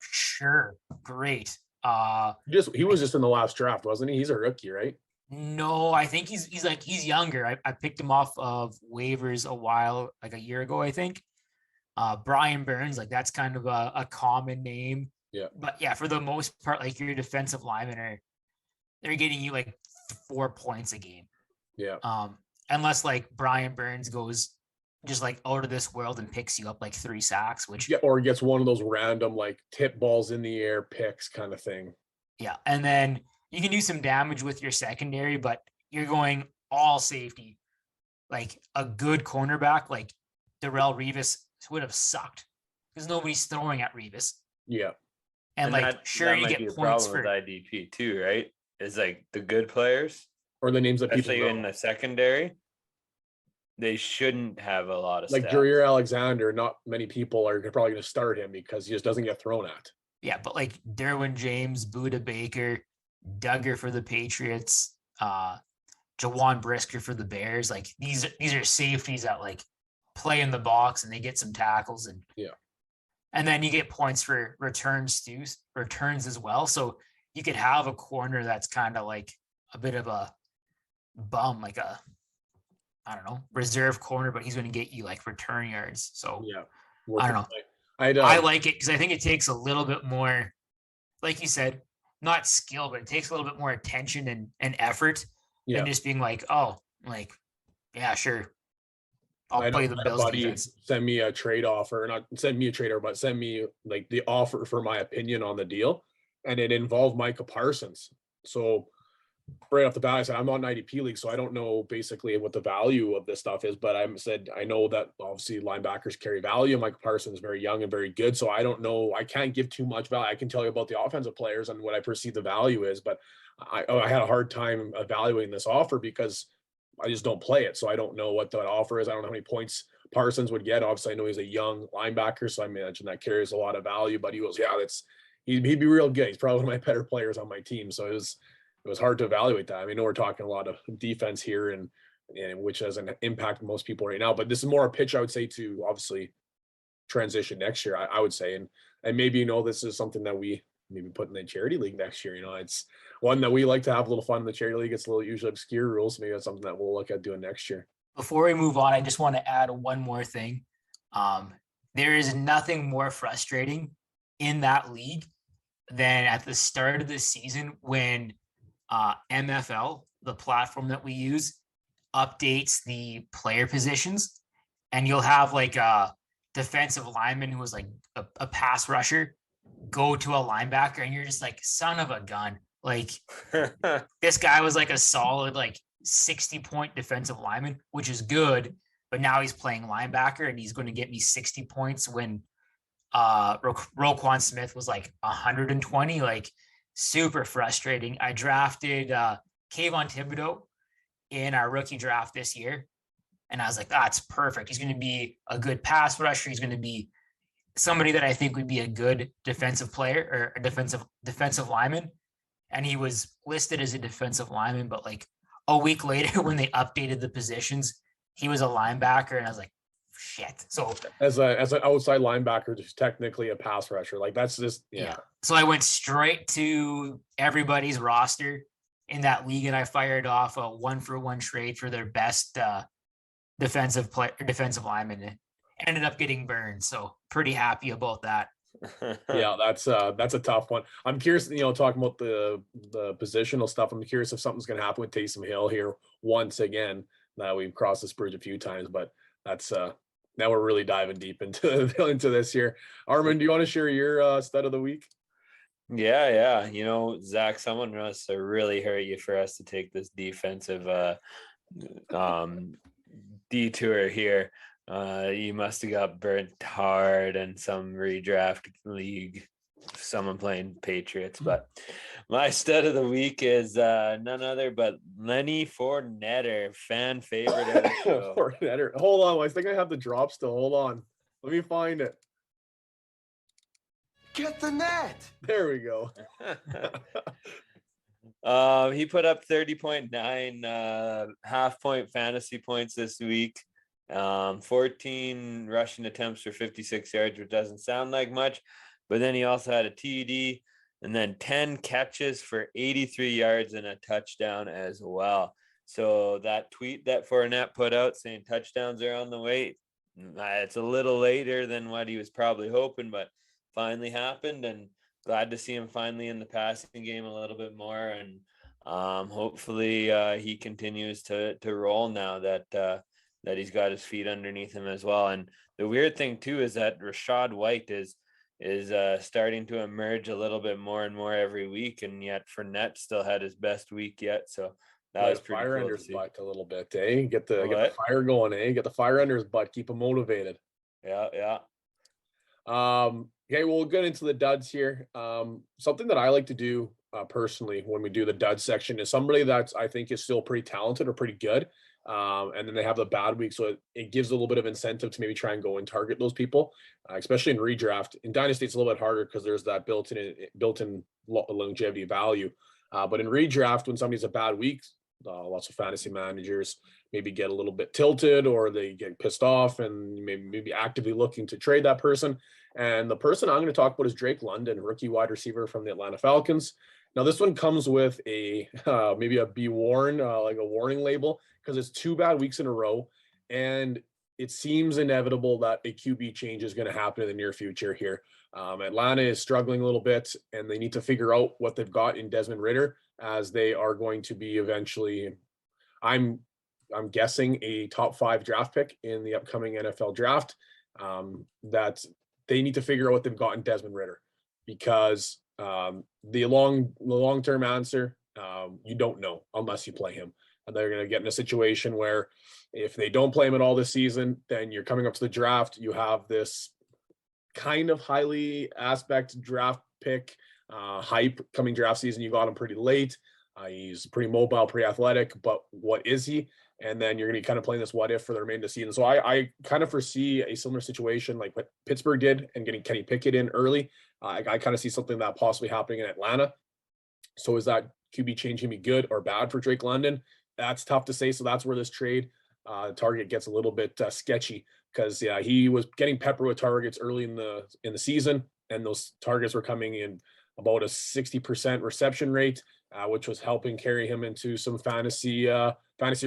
S3: sure, great.
S1: He was just in the last draft, wasn't he? He's a rookie, right?
S3: No, I think he's younger. I picked him off of waivers a year ago, I think. Brian Burns, like, that's kind of a common name.
S1: Yeah.
S3: But yeah, for the most part, like, your defensive linemen they're getting you like 4 points a game.
S1: Yeah.
S3: Unless like Brian Burns goes just like out of this world and picks you up like 3 sacks, which
S1: or gets one of those random like tip balls in the air picks kind of thing.
S3: Yeah. And then you can do some damage with your secondary, but you're going all safety. Like, a good cornerback like Darrelle Revis would have sucked because nobody's throwing at Revis.
S1: Yeah.
S3: And like,
S2: that
S3: sure, you
S2: might
S3: get
S2: be a
S3: points
S2: problem
S3: for
S2: with IDP too, right? is like the good players,
S1: or the names that people
S2: especially in
S1: know.
S2: the secondary. They shouldn't have a lot of
S1: Like
S2: stats.
S1: Jareer Alexander, not many people are probably going to start him because he just doesn't get thrown at.
S3: Yeah, but like Derwin James, Buda Baker, Duggar for the Patriots, Jawan Brisker for the Bears. Like these are safeties that like play in the box and they get some tackles and then you get points for returns as well. So you could have a corner that's kind of like a bit of a bum, like a, I don't know, reserve corner, but he's going to get you like return yards. So
S1: Yeah,
S3: I don't know. I like it because I think it takes a little bit more, like you said, not skill, but it takes a little bit more attention and effort than just being like, oh, like, yeah, sure. I'll play the Bills defense.
S1: Send me a trade offer, not send me a trader, but send me like the offer for my opinion on the deal. And it involved Micah Parsons. So right off the bat, I said, I'm not an IDP league, so I don't know basically what the value of this stuff is, but I said, I know that obviously linebackers carry value. Micah Parsons is very young and very good. So I don't know. I can't give too much value. I can tell you about the offensive players and what I perceive the value is, but I had a hard time evaluating this offer because I just don't play it. So I don't know what that offer is. I don't know how many points Parsons would get. Obviously, I know he's a young linebacker, so I imagine that carries a lot of value, but he goes, yeah, he'd be real good. He's probably one of my better players on my team. So it was hard to evaluate that. I mean, we're talking a lot of defense here and which has an impact on most people right now, but this is more a pitch, I would say, to obviously transition next year, I would say. And maybe, this is something that we maybe put in the charity league next year. It's one that we like to have a little fun in the charity league. It's a little usually obscure rules. Maybe that's something that we'll look at doing next year.
S3: Before we move on, I just want to add one more thing. There is nothing more frustrating in that league than at the start of the season when MFL, the platform that we use, updates the player positions, and you'll have like a defensive lineman who was like a pass rusher go to a linebacker, and you're just like, son of a gun. Like this guy was like a solid like 60-point defensive lineman, which is good, but now he's playing linebacker and he's going to get me 60 points when Roquan Smith was like 120. Like super frustrating. I drafted Kayvon Thibodeau in our rookie draft this year, and I was like, that's perfect. He's going to be a good pass rusher. He's going to be somebody that I think would be a good defensive player or a defensive lineman. And he was listed as a defensive lineman, but like a week later when they updated the positions, he was a linebacker, and I was like, shit. So
S1: as an outside linebacker, just technically a pass rusher, like that's just yeah.
S3: So I went straight to everybody's roster in that league, and I fired off a 1-for-1 trade for their best defensive lineman. Ended up getting burned, so pretty happy about that.
S1: Yeah, that's a tough one. I'm curious, talking about the positional stuff. I'm curious if something's going to happen with Taysom Hill here once again. Now we've crossed this bridge a few times, but that's now we're really diving deep into this here. Armin, do you want to share your stud of the week?
S2: Yeah. Zach, someone must have really hurt you for us to take this defensive detour here. You must have got burnt hard in some redraft league, someone playing Patriots. But my stud of the week is none other but Lenny Fournetter, fan favorite of the show.
S1: Fournetter. Hold on, I think I have the drop still. Hold on, let me find it.
S5: Get the net.
S1: There we go.
S2: He put up 30.9 half-point fantasy points this week. 14 rushing attempts for 56 yards, which doesn't sound like much, but then he also had a TD and then 10 catches for 83 yards and a touchdown as well. So that tweet that Fournette put out saying touchdowns are on the way, it's a little later than what he was probably hoping, but finally happened, and glad to see him finally in the passing game a little bit more. And hopefully he continues to roll now that he's got his feet underneath him as well. And the weird thing too is that Rachaad White is starting to emerge a little bit more and more every week, and yet Fournette still had his best week yet. So that was pretty
S1: fire
S2: cool
S1: under his butt a little bit, eh? Get the fire going, eh? Get the fire under his butt, keep him motivated.
S2: Yeah.
S1: Okay, we'll get into the duds here. Something that I like to do personally when we do the dud section is somebody that's I think is still pretty talented or pretty good. And then they have the bad week. So it gives a little bit of incentive to maybe try and go and target those people, especially in redraft. In Dynasty, it's a little bit harder because there's that built-in longevity value. But in redraft, when somebody's a bad week, lots of fantasy managers maybe get a little bit tilted or they get pissed off and maybe actively looking to trade that person. And the person I'm going to talk about is Drake London, rookie wide receiver from the Atlanta Falcons. Now, this one comes with a maybe a be warned, like a warning label, because it's 2 bad weeks in a row. And it seems inevitable that a QB change is going to happen in the near future here. Atlanta is struggling a little bit, and they need to figure out what they've got in Desmond Ridder, as they are going to be eventually, I'm guessing, a top 5 draft pick in the upcoming NFL draft. That they need to figure out what they've got in Desmond Ridder, because the long-term answer, you don't know unless you play him. And they're going to get in a situation where if they don't play him at all this season, then you're coming up to the draft. You have this kind of highly aspect draft pick hype coming draft season. You got him pretty late. He's pretty mobile, pretty athletic, but what is he? And then you're going to be kind of playing this what if for the remainder of the season. So I kind of foresee a similar situation like what Pittsburgh did and getting Kenny Pickett in early. I kind of see something that possibly happening in Atlanta. So is that QB change going to be good or bad for Drake London? That's tough to say. So that's where this trade target gets a little bit sketchy, because he was getting peppered with targets early in the season, and those targets were coming in about a 60% reception rate, which was helping carry him into some fantasy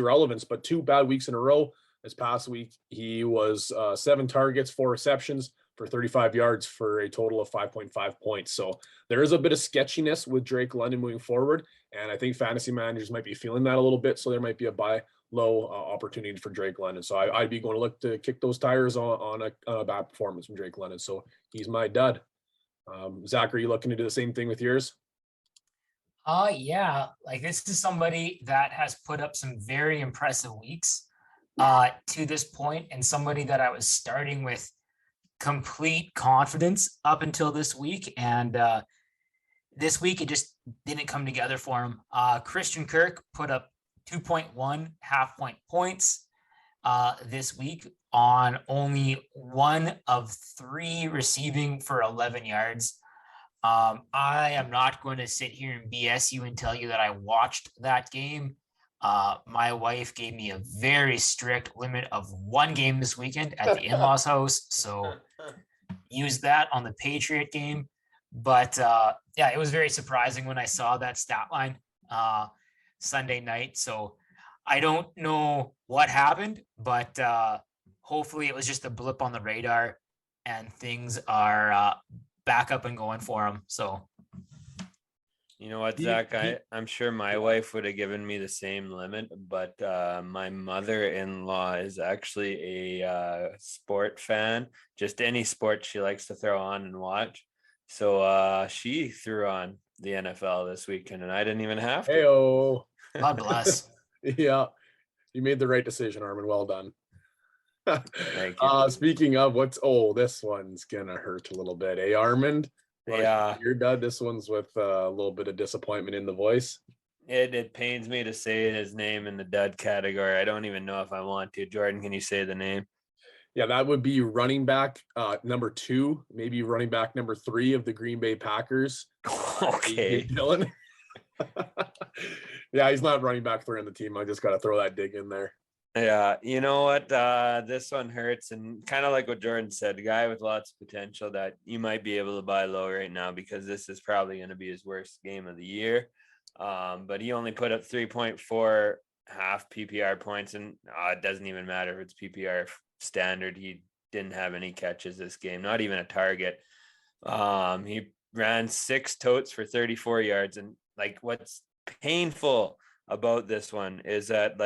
S1: relevance. But 2 bad weeks in a row. This past week, he was 7 targets, 4 receptions for 35 yards for a total of 5.5 points. So there is a bit of sketchiness with Drake London moving forward. And I think fantasy managers might be feeling that a little bit. So there might be a buy low opportunity for Drake London. So I'd be going to look to kick those tires on a bad performance from Drake London. So he's my dud. Zach, are you looking to do the same thing with yours?
S3: Yeah, like this is somebody that has put up some very impressive weeks to this point, and somebody that I was starting with complete confidence up until this week, and this week it just didn't come together for him. Christian Kirk put up 2.1 half-point points this week on only 1 of 3 receiving for 11 yards. I am not going to sit here and BS you and tell you that I watched that game. My wife gave me a very strict limit of 1 game this weekend at the in-laws house. So use that on the Patriot game. But yeah, it was very surprising when I saw that stat line Sunday night. So I don't know what happened, but hopefully it was just a blip on the radar and things are back up and going for him. So
S2: you know what, Zach, I'm sure my wife would have given me the same limit, but my mother-in-law is actually a sport fan, just any sport she likes to throw on and watch. So she threw on the NFL this weekend, and I didn't even have to.
S1: Heyo.
S3: God bless.
S1: Yeah, you made the right decision, Armin. Well done.
S2: Thank you.
S1: Speaking of this one's gonna hurt a little bit, Armand?
S2: Yeah,
S1: you're done. This one's with a little bit of disappointment in the voice.
S2: It pains me to say his name in the dud category. I don't even know if I want to. Jordan, can you say the name?
S1: Yeah, that would be running back number 2, maybe running back number 3 of the Green Bay Packers.
S2: Okay.
S1: Dylan. Yeah, he's not running back 3 on the team. I just got to throw that dig in there.
S2: Yeah, you know what? This one hurts, and kind of like what Jordan said, a guy with lots of potential that you might be able to buy low right now, because this is probably going to be his worst game of the year. But he only put up 3.4 half PPR points, and it doesn't even matter if it's PPR standard. He didn't have any catches this game, not even a target. He ran 6 totes for 34 yards, and like what's painful about this one is that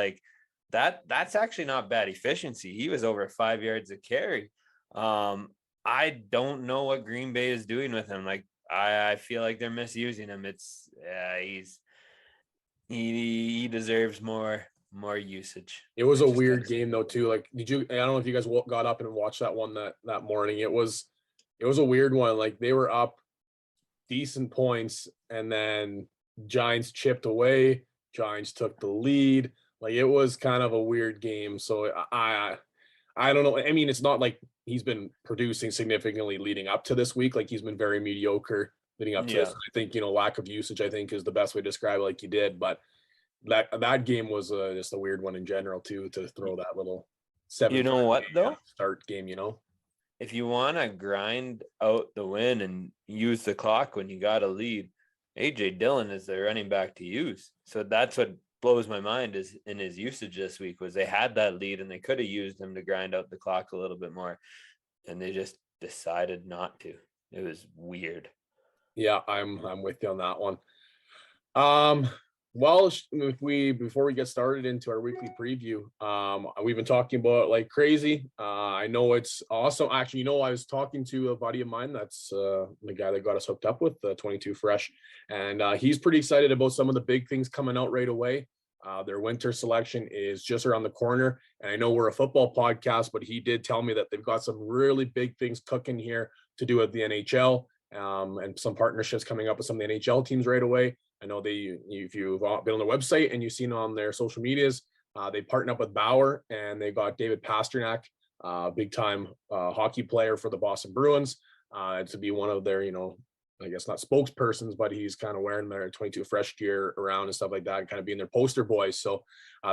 S2: that's actually not bad efficiency. He was over 5 yards a carry. I don't know what Green Bay is doing with him. Like I feel like they're misusing him. It's he deserves more usage.
S1: It was a weird game though too. Like, I don't know if you guys got up and watched that one that morning. It was a weird one. Like they were up decent points, and then Giants chipped away. Giants took the lead. Like, it was kind of a weird game. So I don't know. I mean, it's not like he's been producing significantly leading up to this week. Like, he's been very mediocre leading up to this. I think, lack of usage, I think, is the best way to describe it, like you did. But that game was just a weird one in general too, to throw that little 7.
S2: You know what though?
S1: Start game,
S2: If you want to grind out the win and use the clock when you got a lead, AJ Dillon is the running back to use. So that's what blows my mind is in his usage this week was they had that lead and they could have used him to grind out the clock a little bit more, and they just decided not to. It was weird.
S1: Yeah, I'm with you on that one. Well, before we get started into our weekly preview, we've been talking about it like crazy. I know it's awesome. Actually, I was talking to a buddy of mine. That's the guy that got us hooked up with the 22 Fresh, and he's pretty excited about some of the big things coming out right away. Their winter selection is just around the corner, and I know we're a football podcast, but he did tell me that they've got some really big things cooking here to do with the NHL, and some partnerships coming up with some of the NHL teams right away. I know if you've been on their website and you've seen on their social medias, they partnered up with Bauer, and they got David Pastrnak, big time hockey player for the Boston Bruins, to be one of their, I guess not spokespersons, but he's kind of wearing their 22 Fresh gear around and stuff like that, and kind of being their poster boys. So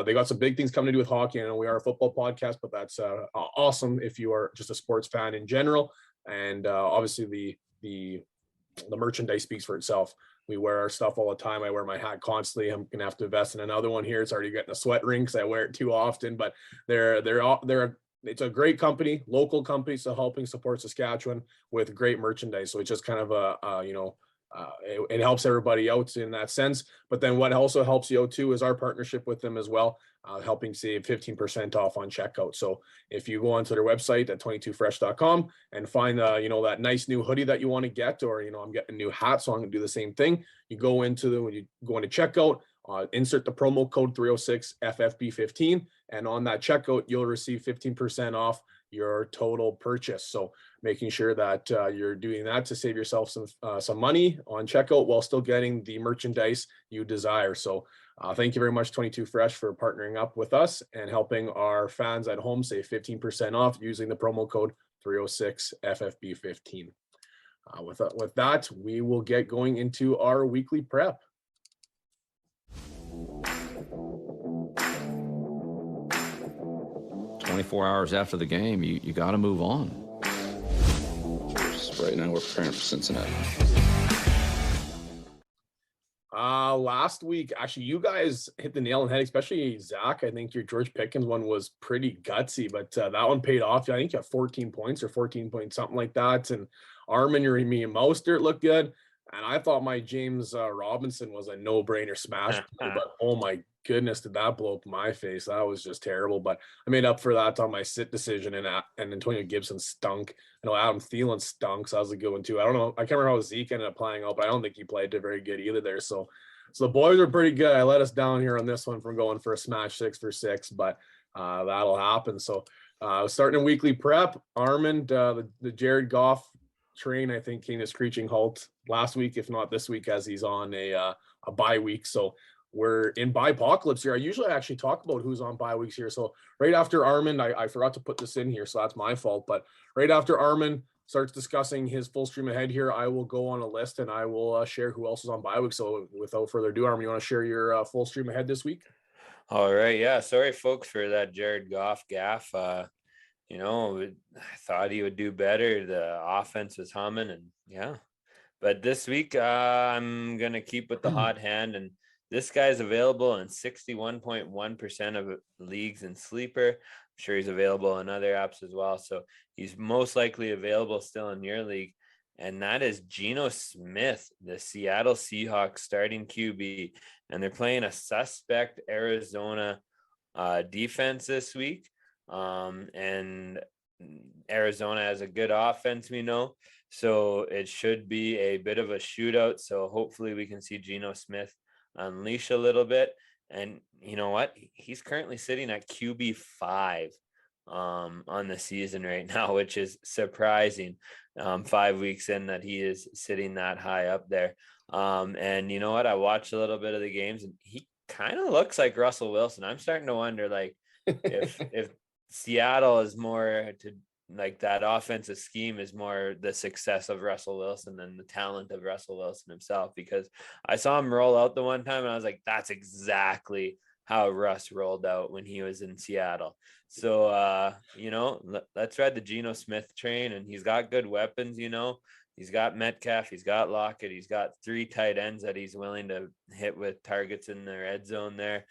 S1: they got some big things coming to do with hockey. I know we are a football podcast, but that's awesome if you are just a sports fan in general. And obviously the merchandise speaks for itself. We wear our stuff all the time. I wear my hat constantly. I'm gonna have to invest in another one here. It's already getting a sweat ring because I wear it too often. But it's a great company, local company, so helping support Saskatchewan with great merchandise. So it's just kind of it helps everybody out in that sense. But then what also helps you out too is our partnership with them as well, helping save 15% off on checkout. So if you go onto their website at 22fresh.com and find that nice new hoodie that you want to get, or I'm getting a new hat, so I'm gonna do the same thing. You go when you go into checkout, insert the promo code 306 FFB15, and on that checkout you'll receive 15% off your total purchase. So making sure that you're doing that to save yourself some money on checkout while still getting the merchandise you desire. So thank you very much, 22 Fresh, for partnering up with us and helping our fans at home save 15% off using the promo code 306 FFB15. With that, we will get going into our weekly prep.
S5: 24 hours after the game, you got to move on.
S6: Right now, we're preparing for Cincinnati.
S1: Last week, actually, you guys hit the nail on the head, especially Zach. I think your George Pickens one was pretty gutsy, but that one paid off. I think you have 14 points or 14 points, something like that. And Armin, me and Mostert looked good. And I thought my James Robinson was a no-brainer smash, but oh my goodness, did that blow up my face? That was just terrible. But I made up for that on my sit decision, and Antonio Gibson stunk. I know Adam Thielen stunk, so that was a good one too. I don't know. I can't remember how Zeke ended up playing out, but I don't think he played very good either there. So the boys are pretty good. I let us down here on this one from going for a smash 6 for 6, but that'll happen. So starting a weekly prep, Armand, the Jared Goff train, I think, came to screeching halt last week, if not this week, as he's on a bye week. So we're in bye-pocalypse here. I usually actually talk about who's on bye weeks here. So right after Armand, I forgot to put this in here, so that's my fault. But right after Armand starts discussing his full stream ahead here, I will go on a list and I will share who else is on bye week. So without further ado, Armand, you want to share your full stream ahead this week?
S2: All right. Yeah. Sorry, folks, for that Jared Goff gaff. I thought he would do better. The offense was humming, and yeah. But this week, I'm going to keep with the hot hand, and this guy's available in 61.1% of leagues in Sleeper. I'm sure he's available in other apps as well. So he's most likely available still in your league, and that is Geno Smith, the Seattle Seahawks starting QB. And they're playing a suspect Arizona defense this week. And Arizona has a good offense, we know, so it should be a bit of a shootout. So hopefully we can see Geno Smith unleash a little bit. And you know what? He's currently sitting at QB5 on the season right now, which is surprising. 5 weeks in that he is sitting that high up there. And you know what? I watched a little bit of the games and he kind of looks like Russell Wilson. I'm starting to wonder like if Seattle is more to like that offensive scheme is more the success of Russell Wilson than the talent of Russell Wilson himself, because I saw him roll out the one time and I was like, that's exactly how Russ rolled out when he was in Seattle. So, let's ride the Geno Smith train, and he's got good weapons, he's got Metcalf, he's got Lockett, he's got 3 tight ends that he's willing to hit with targets in the red zone there.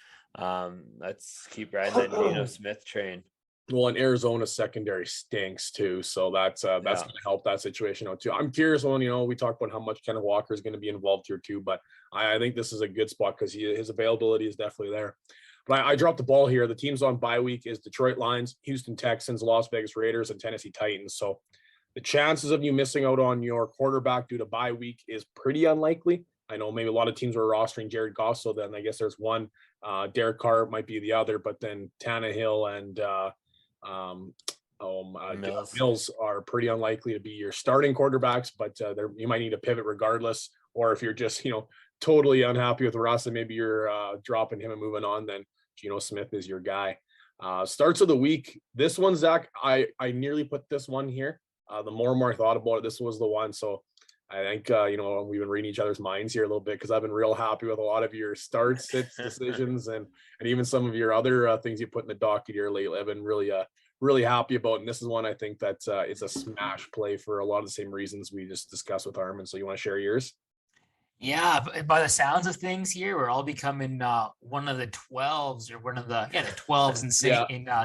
S2: Let's keep riding that Geno Smith train.
S1: Well, and Arizona's secondary stinks too, so that's going to help that situation out too. I'm curious on, we talked about how much Kenneth Walker is going to be involved here too, but I think this is a good spot because his availability is definitely there. But I dropped the ball here. The teams on bye week is Detroit Lions, Houston Texans, Las Vegas Raiders, and Tennessee Titans. So the chances of you missing out on your quarterback due to bye week is pretty unlikely. I know maybe a lot of teams were rostering Jared Goff, so then I guess there's one. Derek Carr might be the other, but then Tannehill and Mills are pretty unlikely to be your starting quarterbacks, but you might need to pivot regardless. Or if you're just totally unhappy with Russ and maybe you're dropping him and moving on, then Geno Smith is your guy. Starts of the week. This one, Zach, I nearly put this one here. The more and more I thought about it, this was the one. So I think we've been reading each other's minds here a little bit because I've been real happy with a lot of your starts, sits, decisions, and even some of your other things you put in the docket here lately. I've been really happy about, and this is one I think that is a smash play for a lot of the same reasons we just discussed with Armin. So you want to share yours?
S3: Yeah, by the sounds of things here, we're all becoming one of the 12s or one of the 12s in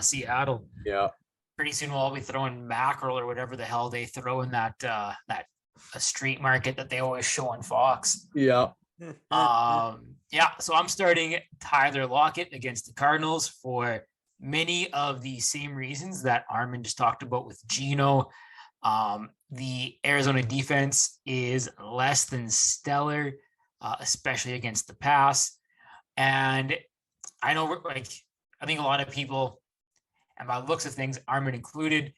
S3: Seattle.
S1: Yeah.
S3: Pretty soon we'll all be throwing mackerel or whatever the hell they throw in that a street market that they always show on Fox.
S1: Yeah.
S3: So I'm starting Tyler Lockett against the Cardinals for many of the same reasons that Armin just talked about with Geno. The Arizona defense is less than stellar, especially against the pass. And I know I think a lot of people, and by the looks of things, Armin included,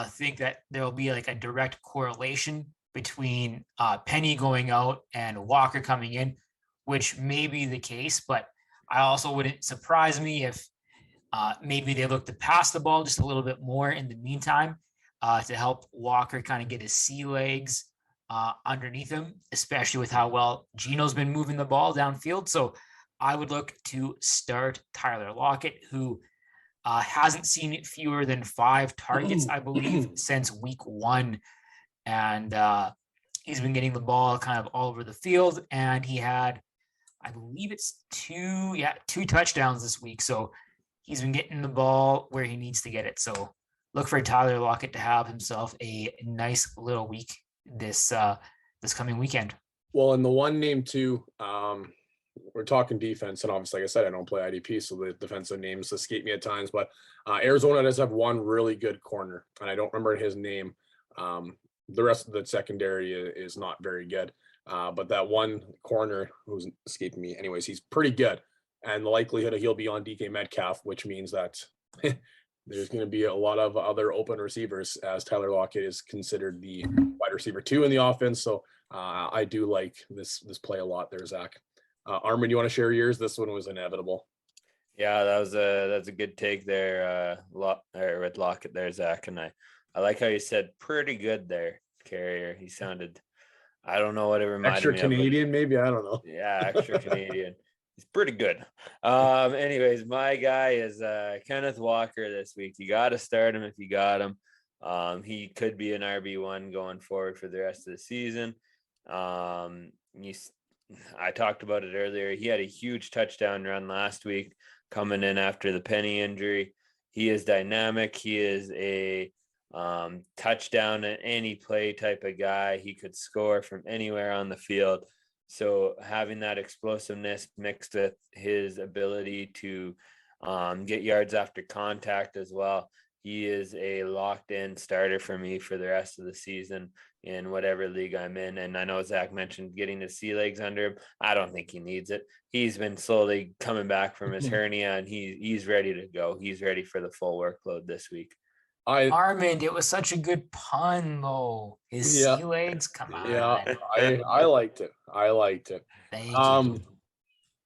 S3: think that there will be like a direct correlation between Penny going out and Walker coming in, which may be the case, but I also wouldn't surprise me if maybe they look to pass the ball just a little bit more in the meantime to help Walker kind of get his sea legs underneath him, especially with how well Geno's been moving the ball downfield. So I would look to start Tyler Lockett, who hasn't seen fewer than 5 targets, I believe, since week 1. And he's been getting the ball kind of all over the field. And he had, I believe it's 2 touchdowns this week. So he's been getting the ball where he needs to get it. So look for Tyler Lockett to have himself a nice little week this coming weekend.
S1: Well, and the one name too, we're talking defense, and obviously, like I said, I don't play IDP, so the defensive names escape me at times. But Arizona does have one really good corner, and I don't remember his name. The rest of the secondary is not very good, but that one corner who's escaping me, anyways, he's pretty good, and the likelihood of he'll be on DK Metcalf, which means that there's going to be a lot of other open receivers, as Tyler Lockett is considered the wide receiver 2 in the offense. So I do like this play a lot there, Zach. Armin, you want to share yours? This one was inevitable.
S2: Yeah, that's a good take there, with Lockett there, Zach. And I like how you said pretty good there, Carrier. He sounded, I don't know what it reminded
S1: extra
S2: me
S1: Canadian,
S2: of,
S1: maybe, I don't know.
S2: Yeah, extra Canadian. He's pretty good. Anyways, my guy is Kenneth Walker this week. You got to start him if you got him. He could be an RB1 going forward for the rest of the season. I talked about it earlier. He had a huge touchdown run last week coming in after the Penny injury. He is dynamic. He is a touchdown at any play type of guy. He could score from anywhere on the field. So having that explosiveness mixed with his ability to get yards after contact as well, he is a locked in starter for me for the rest of the season in whatever league I'm in. And I know Zach mentioned getting his sea legs under him. I don't think he needs it. He's been slowly coming back from his hernia, and he's ready to go. He's ready for the full workload this week.
S3: Armand, it was such a good pun, though. His sea legs, come on.
S1: Yeah, I liked it.
S3: Thank you.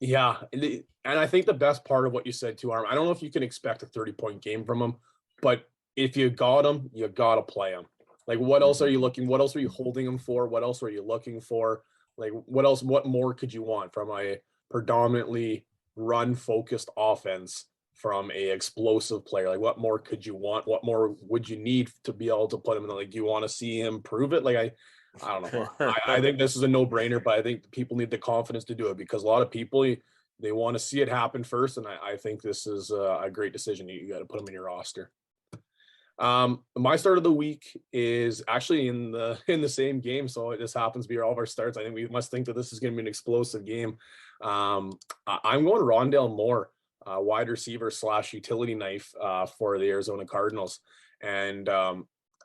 S1: Yeah, and I think the best part of what you said too, Arm, I don't know if you can expect a 30-point game from him, but if you got him, you got to play him. Like, what else are you looking? What else are you holding him for? What else are you looking for? Like, what more could you want from a predominantly run-focused offense from a explosive player? Like, what more could you want? What more would you need to be able to put him in? Like, do you want to see him prove it? Like, I don't know. I think this is a no-brainer, but I think people need the confidence to do it because a lot of people, they want to see it happen first. And I think this is a great decision. You got to put them in your roster. My start of the week is actually in the same game. So it just happens to be all of our starts. I think we must think that this is going to be an explosive game. I'm going Rondale Moore, wide receiver / utility knife for the Arizona Cardinals. And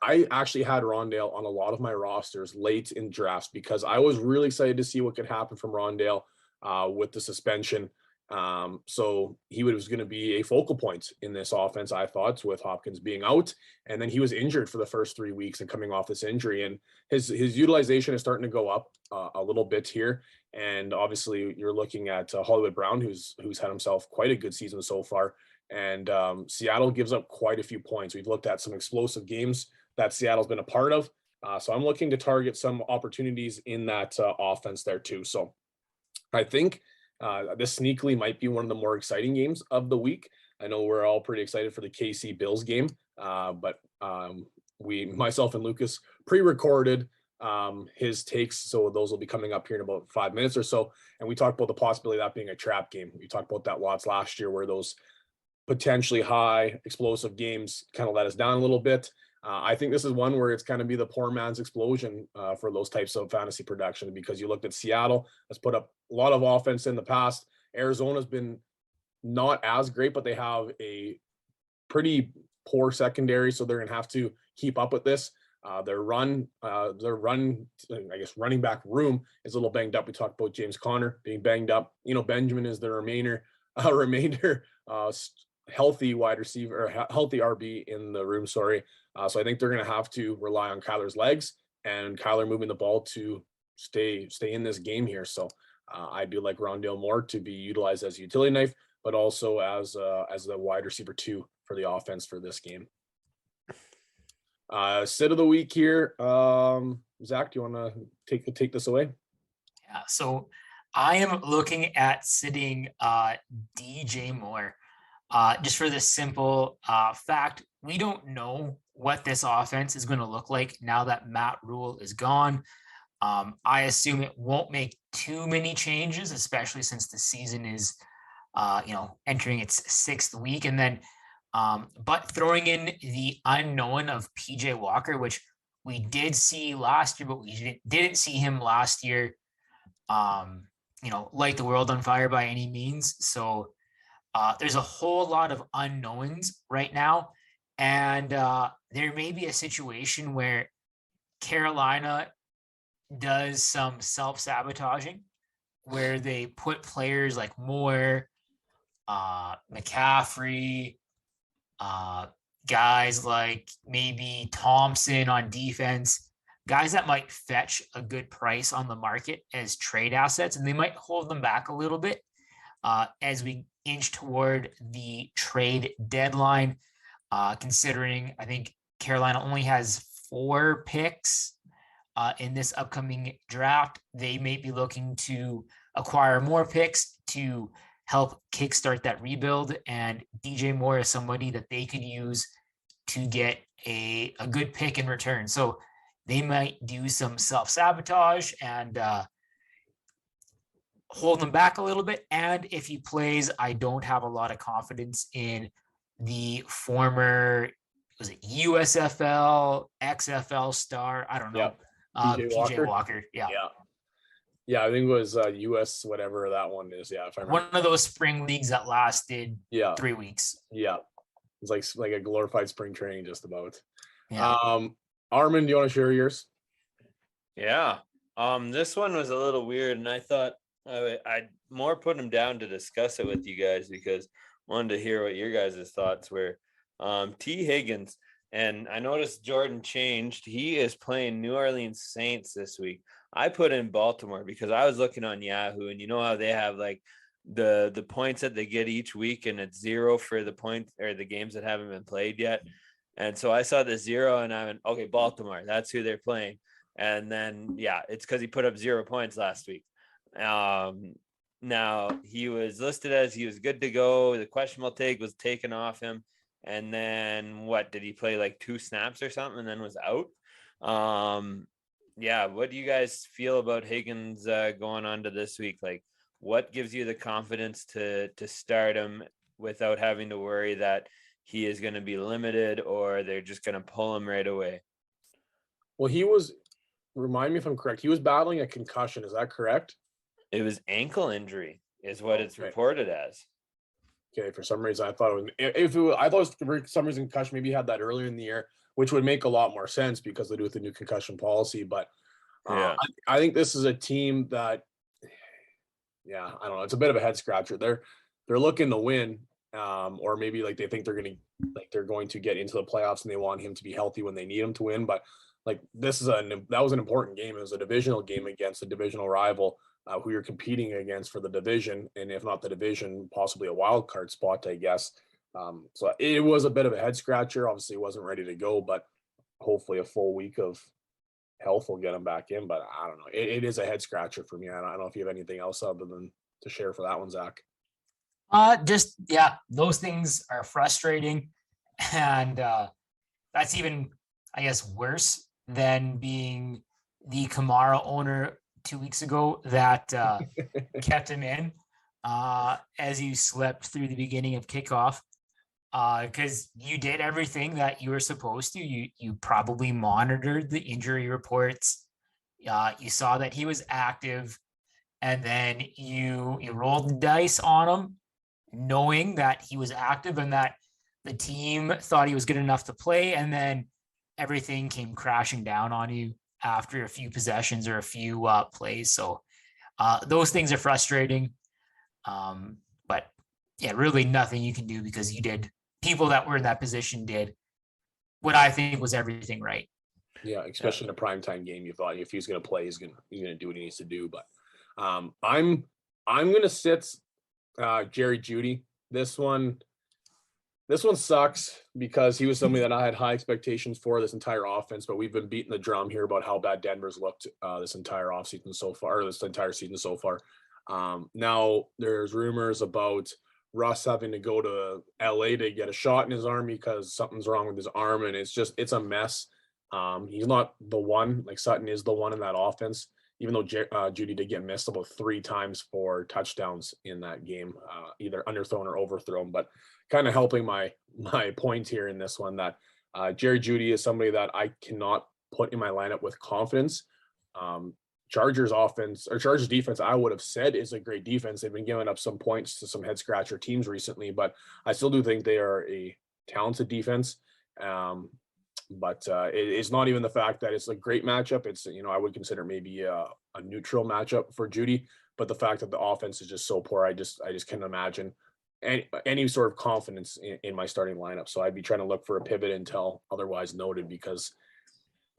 S1: I actually had Rondale on a lot of my rosters late in drafts because I was really excited to see what could happen from Rondale with the suspension. So he was going to be a focal point in this offense, I thought, with Hopkins being out. And then he was injured for the first 3 weeks and coming off this injury. And his utilization is starting to go up a little bit here. And obviously you're looking at Hollywood Brown, who's had himself quite a good season so far. And Seattle gives up quite a few points. We've looked at some explosive games that Seattle's been a part of. So I'm looking to target some opportunities in that offense there too. So I think this sneakily might be one of the more exciting games of the week. I know we're all pretty excited for the KC Bills game, but myself and Lucas pre-recorded his takes. So those will be coming up here in about 5 minutes or so. And we talked about the possibility of that being a trap game. We talked about that lots last year where those potentially high explosive games kind of let us down a little bit. I think this is one where it's kind of be the poor man's explosion for those types of fantasy production because you looked at Seattle has put up a lot of offense in the past. Arizona's been not as great, but they have a pretty poor secondary, so they're going to have to keep up with this. Their running back room is a little banged up. We talked about James Conner being banged up. Benjamin is the remainder healthy wide receiver or healthy RB in the room. Sorry. So I think they're going to have to rely on Kyler's legs and Kyler moving the ball to stay in this game here. So I do like Rondale Moore to be utilized as a utility knife, but also as the wide receiver 2 for the offense for this game. Sit of the week here. Zach, do you want to take this away?
S3: Yeah. So I am looking at sitting DJ Moore. Just for the simple fact, we don't know what this offense is going to look like now that Matt Rule is gone. I assume it won't make too many changes, especially since the season is, entering its 6th week. And then, but throwing in the unknown of PJ Walker, which we did see last year, but we didn't see him last year, light the world on fire by any means. So, there's a whole lot of unknowns right now. And there may be a situation where Carolina does some self-sabotaging where they put players like Moore, McCaffrey, guys like maybe Thompson on defense, guys that might fetch a good price on the market as trade assets, and they might hold them back a little bit as we inch toward the trade deadline, considering I think Carolina only has 4 picks in this upcoming draft. They may be looking to acquire more picks to help kickstart that rebuild, and DJ Moore is somebody that they could use to get a good pick in return. So they might do some self-sabotage and hold them back a little bit. And if he plays, I don't have a lot of confidence in the former, was it USFL, XFL star? I don't know. PJ Walker. Yeah.
S1: I think it was US, whatever that one is. Yeah. If I remember.
S3: One of those spring leagues that lasted 3 weeks.
S1: Yeah. It's like a glorified spring training, just about.
S3: Yeah.
S1: Armin, do you want to share yours?
S2: Yeah. This one was a little weird, and I thought I'd more put him down to discuss it with you guys because I wanted to hear what your guys' thoughts were. T. Higgins, and I noticed Jordan changed. He is playing New Orleans Saints this week. I put in Baltimore because I was looking on Yahoo, and you know how they have like the points that they get each week, and it's 0 for the points or the games that haven't been played yet. And so I saw the 0, and I went, okay, Baltimore, that's who they're playing. And then, yeah, it's because he put up 0 points last week. Now he was listed as he was good to go. The questionable take was taken off him. And then what did he play, like 2 snaps or something, and then was out? Yeah. What do you guys feel about Higgins going on to this week? Like, what gives you the confidence to start him without having to worry that he is going to be limited or they're just going to pull him right away?
S1: Well, he was, remind me if I'm correct, he was battling a concussion. Is that correct?
S2: It was ankle injury is what it's reported as.
S1: Okay, for some reason I thought it was, I thought it was for some reason concussion. Maybe he had that earlier in the year, which would make a lot more sense because they do with the new concussion policy. But I think this is a team that, yeah, I don't know. It's a bit of a head scratcher. They're looking to win, or maybe like they think they're going to get into the playoffs and they want him to be healthy when they need him to win. But like that was an important game. It was a divisional game against a divisional rival who you're competing against for the division, and if not the division, possibly a wild card spot, I guess. So it was a bit of a head scratcher. Obviously, he wasn't ready to go, but hopefully a full week of health will get him back in. But I don't know. It is a head scratcher for me. I don't know if you have anything else other than to share for that one, Zach.
S3: Just, yeah, those things are frustrating. And that's even, I guess, worse than being the Kamara owner 2 weeks ago that kept him in as you slept through the beginning of kickoff, because you did everything that you were supposed to. You probably monitored the injury reports. You saw that he was active, and then you rolled the dice on him, knowing that he was active and that the team thought he was good enough to play, and then everything came crashing down on you after a few possessions or a few plays. So those things are frustrating. But yeah, really nothing you can do because people that were in that position did what I think was everything right.
S1: Yeah, especially in a primetime game, you thought if he's going to play, he's going to do what he needs to do. But I'm going to sit Jerry Jeudy. This one sucks because he was somebody that I had high expectations for this entire offense, but we've been beating the drum here about how bad Denver's looked this entire offseason so far, or this entire season so far. Now there's rumors about Russ having to go to LA to get a shot in his arm because something's wrong with his arm, and it's a mess. He's not the one, like Sutton is the one in that offense, even though Jeudy did get missed about 3 times for touchdowns in that game, either underthrown or overthrown, but kind of helping my point here in this one that Jerry Jeudy is somebody that I cannot put in my lineup with confidence. Chargers offense or Chargers defense, I would have said is a great defense. They've been giving up some points to some head scratcher teams recently, but I still do think they are a talented defense. But it's not even the fact that it's a great matchup. It's, I would consider maybe a neutral matchup for Jeudy, but the fact that the offense is just so poor, I just can't imagine any sort of confidence in my starting lineup. So I'd be trying to look for a pivot until otherwise noted, because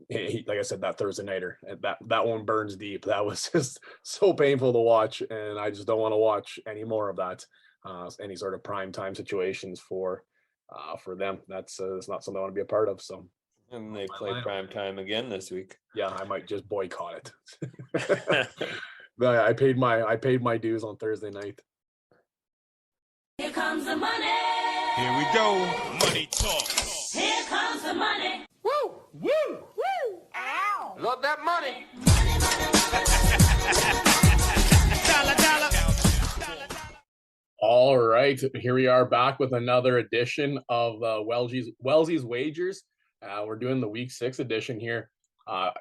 S1: like I said, that Thursday nighter, that one burns deep. That was just so painful to watch, and I just don't want to watch any more of that. Any sort of prime time situations for them. That's not something I want to be a part of. So,
S2: and they play prime time again this week.
S1: Yeah, I might just boycott it. But I paid my dues on Thursday night.
S6: Here comes the money.
S7: Here we go. Money talk.
S6: Here comes the money.
S7: Woo! Woo! Woo! Ow! Love that money.
S1: All right, here we are back with another edition of Wellsy's Wagers. We're doing the Week 6 edition here.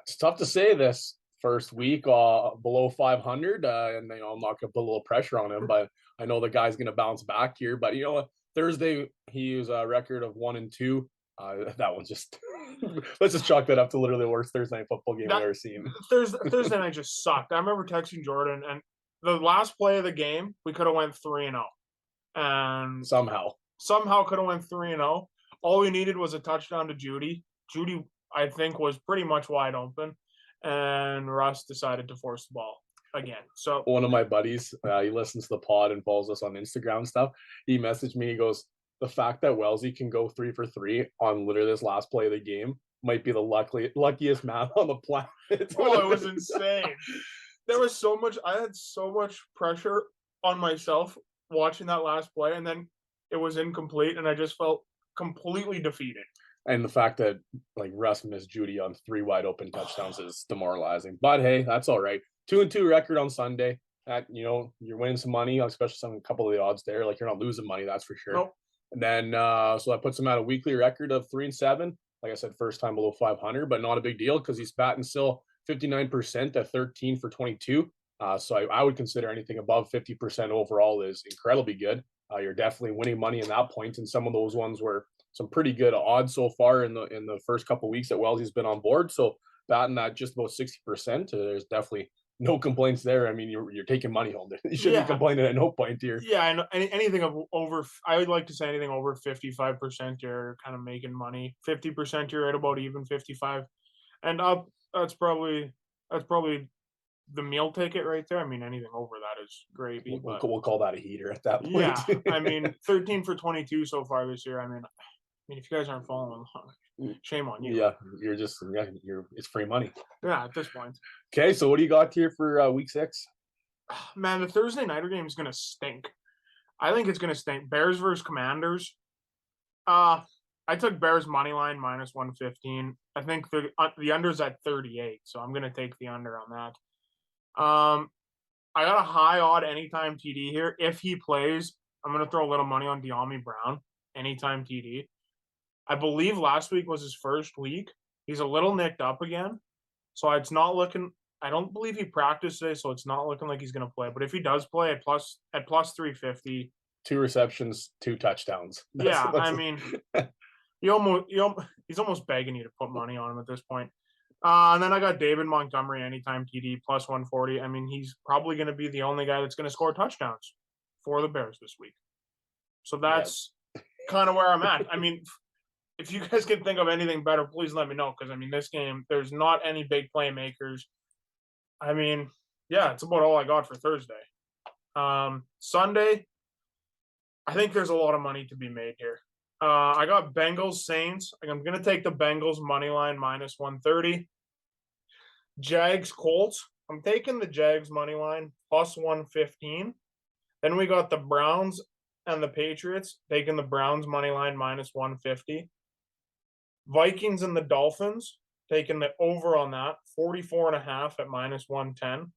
S1: It's tough to say this first week below 500, and I'm not going to put a little pressure on him, but I know the guy's going to bounce back here. But Thursday, he was a record of 1-2. That one's just let's just chalk that up to literally the worst Thursday night football game I've ever seen.
S8: Thursday night just sucked. I remember texting Jordan, and the last play of the game, we could have went 3-0, and
S1: Somehow
S8: could have went 3-0. All we needed was a touchdown to Judy. Judy, I think, was pretty much wide open, and Russ decided to force the ball again. So
S1: one of my buddies, he listens to the pod and follows us on Instagram and stuff. He messaged me. He goes, the fact that Wellsy can go 3 for 3 on literally this last play of the game might be the luckiest man on the planet.
S8: Oh, it was insane. There was so much. I had so much pressure on myself watching that last play, and then it was incomplete, and I just felt completely defeated.
S1: And the fact that like Russ missed Judy on 3 wide open touchdowns is demoralizing. But hey, that's all right. 2-2 record on Sunday. That, you know, you're winning some money, especially a couple of the odds there. Like, you're not losing money, that's for sure.
S8: Nope.
S1: And then so that puts him at a weekly record of 3-7. Like I said, first time below 500, but not a big deal because he's batting still 59% at 13 for 22. So I would consider anything above 50% overall is incredibly good. You're definitely winning money in that point, and some of those ones were some pretty good odds so far in the first couple of weeks that Wellsy's been on board. So batting at just about 60%, there's definitely no complaints there. I mean, you're taking money home. You shouldn't be complaining at no point here.
S8: Yeah, I know. Anything over, I would like to say anything over 55%, you're kind of making money. 50%, you're at about even 55, and up. That's probably the meal ticket right there. I mean, anything over that is gravy.
S1: We'll call that a heater at that point.
S8: Yeah, I mean, 13 for 22 so far this year. I mean, if you guys aren't following along, shame on you.
S1: Yeah, it's free money.
S8: Yeah, at this point.
S1: Okay, so what do you got here for week 6?
S8: Man, the Thursday nighter game is gonna stink. I think it's gonna stink. Bears versus Commanders. I took Bears money line minus 115. I think the under's at 38, so I'm gonna take the under on that. I got a high odd anytime TD here. If he plays, I'm gonna throw a little money on De'Ami Brown anytime TD. I believe last week was his first week. He's a little nicked up again, so it's not looking. I don't believe he practiced today, so it's not looking like he's going to play. But if he does play at plus 350,
S1: 2 receptions, 2 touchdowns.
S8: I mean, he's almost begging you to put money on him at this point. And then I got David Montgomery anytime TD plus 140. I mean, he's probably going to be the only guy that's going to score touchdowns for the Bears this week. So that's kind of where I'm at. I mean, if you guys can think of anything better, please let me know. Because, I mean, this game, there's not any big playmakers. I mean, yeah, it's about all I got for Thursday. Sunday, I think there's a lot of money to be made here. I got Bengals Saints. I'm going to take the Bengals money line minus 130. Jags Colts. I'm taking the Jags money line plus 115. Then we got the Browns and the Patriots, taking the Browns money line minus 150. Vikings and the Dolphins, taking the over on that, 44.5 at minus 110.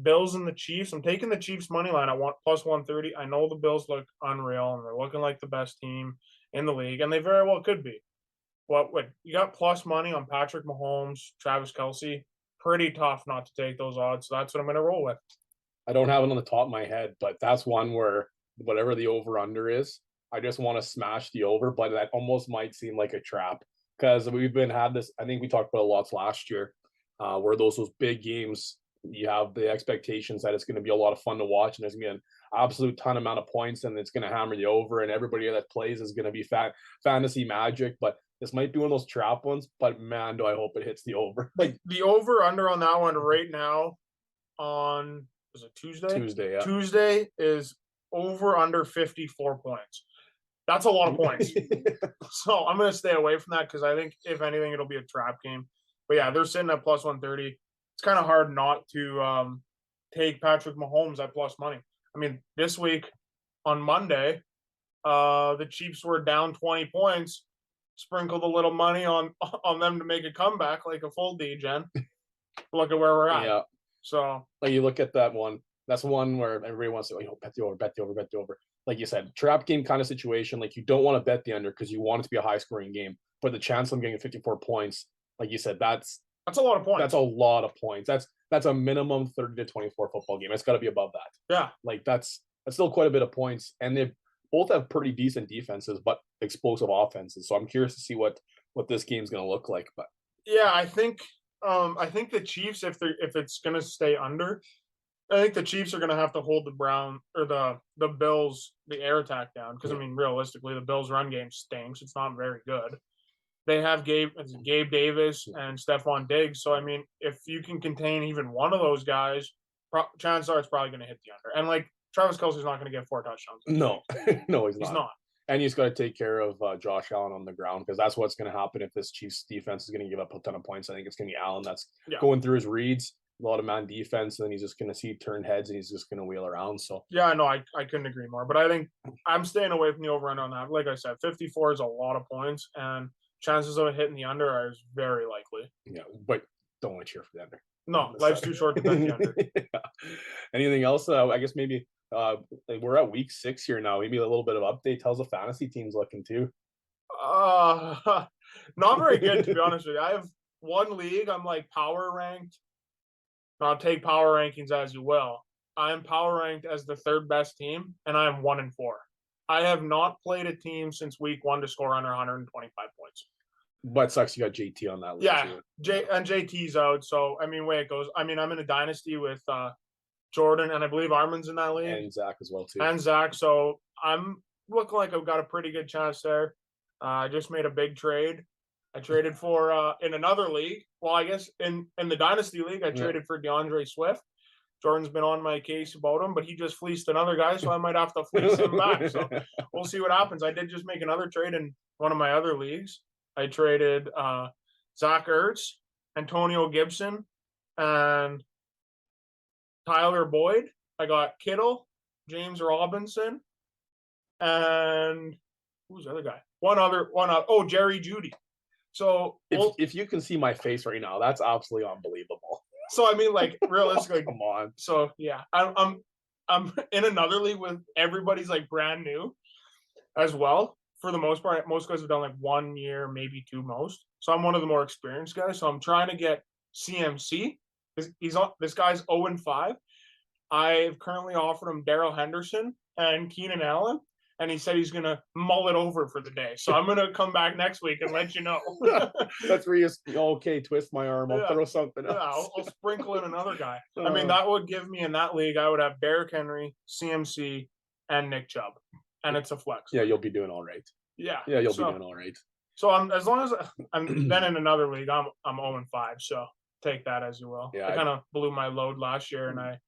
S8: Bills and the Chiefs. I'm taking the Chiefs money line at plus 130. I know the Bills look unreal, and they're looking like the best team in the league, and they very well could be. What you got plus money on Patrick Mahomes, Travis Kelce. Pretty tough not to take those odds, so that's what I'm going to roll with.
S1: I don't have it on the top of my head, but that's one where whatever the over-under is, I just want to smash the over, but that almost might seem like a trap. Because we've had this, I think we talked about a lot last year, where those big games, you have the expectations that it's going to be a lot of fun to watch, and there's going to be an absolute ton amount of points, and it's going to hammer you over, and everybody that plays is going to be fantasy magic. But this might be one of those trap ones, but man, do I hope it hits the over. Like
S8: the over-under on that one right now on, is it Tuesday?
S1: Tuesday, yeah.
S8: Tuesday is over under 54 points. That's a lot of points. So I'm going to stay away from that because I think, if anything, it'll be a trap game. But yeah, they're sitting at plus 130. It's kind of hard not to take Patrick Mahomes at plus money. I mean, this week on Monday, the Chiefs were down 20 points, sprinkled a little money on them to make a comeback like a full D-gen. Look at where we're at.
S1: Yeah.
S8: So,
S1: like, you look at that one. That's one where everybody wants to, bet the over, bet the over, bet the over. Like you said, trap game kind of situation. Like, you don't want to bet the under because you want it to be a high scoring game. But the chance of getting 54 points, like you said, that's
S8: a lot of points.
S1: That's a lot of points. That's a minimum 30 to 24 football game. It's got to be above that.
S8: Yeah.
S1: Like, that's still quite a bit of points. And both have pretty decent defenses, but explosive offenses. So I'm curious to see what this game's going to look like. But
S8: yeah, I think the Chiefs, if it's going to stay under, I think the Chiefs are going to have to hold the Bills, the air attack down. Because, I mean, realistically, the Bills' run game stinks. It's not very good. They have Gabe Davis and Stephon Diggs. So, I mean, if you can contain even one of those guys, chances are it's probably going to hit the under. And, like, Travis Kelce's not going to get 4 touchdowns.
S1: no, no, he's
S8: He's
S1: not.
S8: not.
S1: And he's got to take care of Josh Allen on the ground, because that's what's going to happen if this Chiefs defense is going to give up a ton of points. I think it's going to be Allen that's going through his reads, a lot of man defense, and then he's just going to see turn heads and he's just going to wheel around. So
S8: yeah, no, I couldn't agree more. But I think I'm staying away from the over-under on that. Like I said, 54 is a lot of points, and chances of it hitting the under are very likely.
S1: Yeah, but don't want to cheer for the under.
S8: No, life's too short to bet the under.
S1: Yeah. Anything else? I guess maybe we're at week 6 here now. Maybe a little bit of update. How's the fantasy teams looking too?
S8: Not very good, to be honest with you. I have one league. I'm like power ranked. I'll take power rankings as you will. I'm power ranked as the 3rd best team, and I am 1-4. I have not played a team since week 1 to score under 125 points.
S1: But sucks you got JT on that list.
S8: Yeah, JT's out. So I mean, way it goes. I mean, I'm in a dynasty with Jordan, and I believe Armin's in that league,
S1: and Zach as well too.
S8: And Zach. So I'm looking like I've got a pretty good chance there. I just made a big trade. I traded for in another league. Well, I guess in the dynasty league, I traded for DeAndre Swift. Jordan's been on my case about him, but he just fleeced another guy, so I might have to fleece him back. So we'll see what happens. I did just make another trade in one of my other leagues. I traded Zach Ertz, Antonio Gibson, and Tyler Boyd. I got Kittle, James Robinson, and who's the other guy? One other. Oh, Jerry Jeudy. So
S1: if you can see my face right now, that's absolutely unbelievable.
S8: So I mean, like realistically,
S1: come on.
S8: So yeah, I'm in another league with everybody's like brand new, as well. For the most part, most guys have done like 1 year, maybe 2 most. So I'm one of the more experienced guys. So I'm trying to get CMC. This guy's 0-5. I've currently offered him Darrell Henderson and Keenan Allen, and he said he's gonna mull it over for the day. So I'm gonna come back next week and let you know.
S1: That's where you twist my arm. I'll throw something else.
S8: Yeah, I'll sprinkle in another guy. I mean, that would give me in that league, I would have Derrick Henry, CMC, and Nick Chubb. And it's a flex.
S1: Yeah, you'll be doing all right.
S8: Yeah.
S1: Yeah, you'll be doing all right.
S8: So as long as I'm then in another league, I'm 0-5. So take that as you will.
S1: Yeah,
S8: I kind of blew my load last year, and I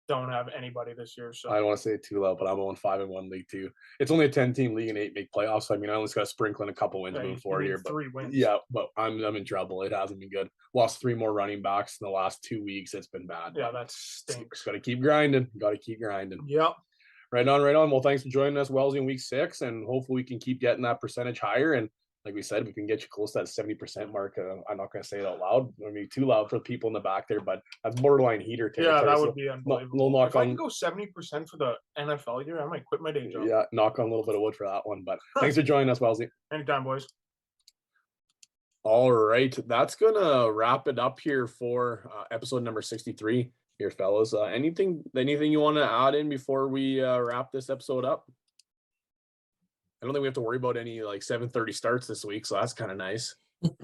S8: don't have anybody this year. So
S1: I don't want to say it too loud, but I'm 0-5 in one league too. It's only a 10-team league and 8 make playoffs. So I mean, I only got to sprinkle in a couple wins moving forward here. But
S8: 3 wins.
S1: Yeah, but I'm in trouble. It hasn't been good. Lost 3 more running backs in the last 2 weeks. It's been bad.
S8: Yeah, that stinks.
S1: Got to keep grinding.
S8: Yep.
S1: Right on. Well, thanks for joining us, Wellsy, in week 6, and hopefully we can keep getting that percentage higher. And like we said, we can get you close to that 70% mark. I'm not going to say it out loud. Maybe too loud for the people in the back there, but that's borderline heater territory.
S8: Yeah, that would be unbelievable. If I can go 70% for the NFL year, I might quit my day job.
S1: Yeah, knock on a little bit of wood for that one. But thanks for joining us, Wellsy.
S8: Anytime, boys.
S1: All right, that's going to wrap it up here for episode number 63. Here, fellas. Anything you want to add in before we wrap this episode up? I don't think we have to worry about any like 7:30 starts this week, so that's kind of nice.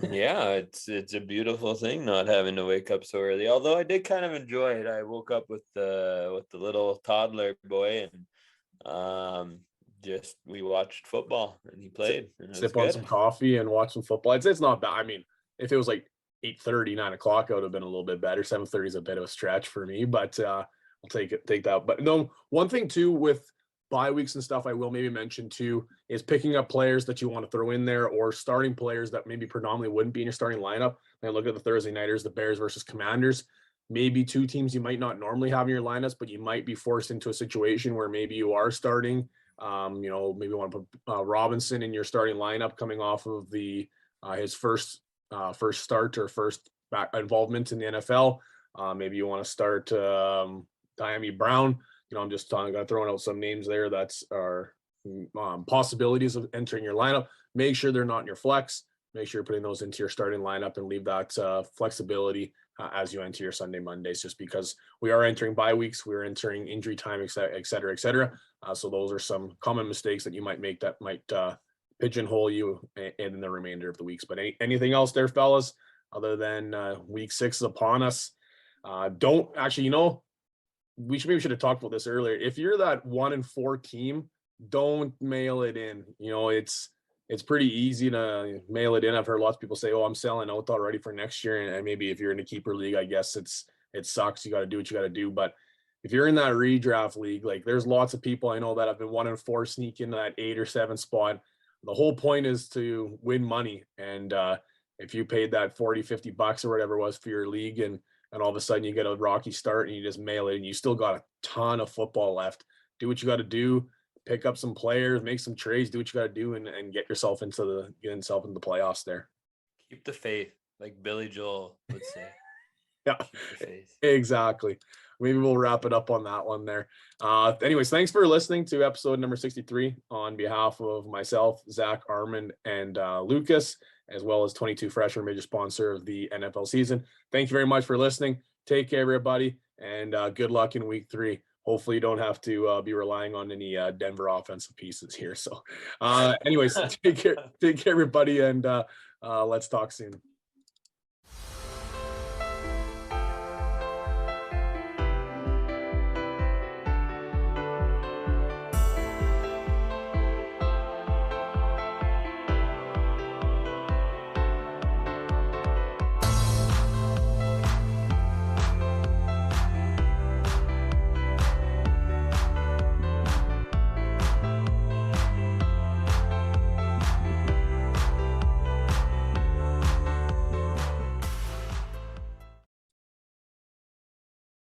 S2: Yeah, it's a beautiful thing not having to wake up so early. Although I did kind of enjoy it. I woke up with the little toddler boy, and we watched football, and he played.
S1: Sip on some coffee and watch some football. It's not bad. I mean, if it was like 8:30, 9 o'clock, it would have been a little bit better. 7:30 is a bit of a stretch for me, but I'll take that. But no, one thing too with bye weeks and stuff, I will maybe mention too, is picking up players that you want to throw in there, or starting players that maybe predominantly wouldn't be in your starting lineup. And look at the Thursday nighters, the Bears versus Commanders. Maybe 2 teams you might not normally have in your lineups, but you might be forced into a situation where maybe you are starting. Maybe you want to put Robinson in your starting lineup coming off of his first start or first back involvement in the NFL. Maybe you want to start Diami Brown. I'm just going to throw out some names there that are possibilities of entering your lineup. Make sure they're not in your flex. Make sure you're putting those into your starting lineup and leave that flexibility as you enter your Sunday, Mondays, just because we are entering bye weeks, we're entering injury time, et cetera, et cetera. So those are some common mistakes that you might make that might pigeonhole you in the remainder of the weeks. But anything else there, fellas, other than week 6 is upon us? Don't actually, we should have talked about this earlier. If you're that 1-4 team, don't mail it in. It's pretty easy to mail it in. I've heard lots of people say, "Oh, I'm selling out already for next year." And maybe if you're in a keeper league, I guess it sucks. You got to do what you got to do. But if you're in that redraft league, like there's lots of people I know that have been 1-4 sneak into that 8 or 7 spot. The whole point is to win money. And if you paid that $40-50 or whatever it was for your league, and all of a sudden you get a rocky start and you just mail it, and you still got a ton of football left. Do what you got to do. Pick up some players, make some trades, do what you got to do, and get yourself into the playoffs there.
S2: Keep the faith, like Billy Joel would say.
S1: Yeah,
S2: Keep the faith.
S1: Exactly. Maybe we'll wrap it up on that one there. Anyways, thanks for listening to episode number 63 on behalf of myself, Zach, Armand, and Lucas, as well as 22 Fresher, major sponsor of the NFL season. Thank you very much for listening. Take care, everybody, and good luck in week 3. Hopefully you don't have to be relying on any Denver offensive pieces here. So anyways, take care, everybody, and let's talk soon.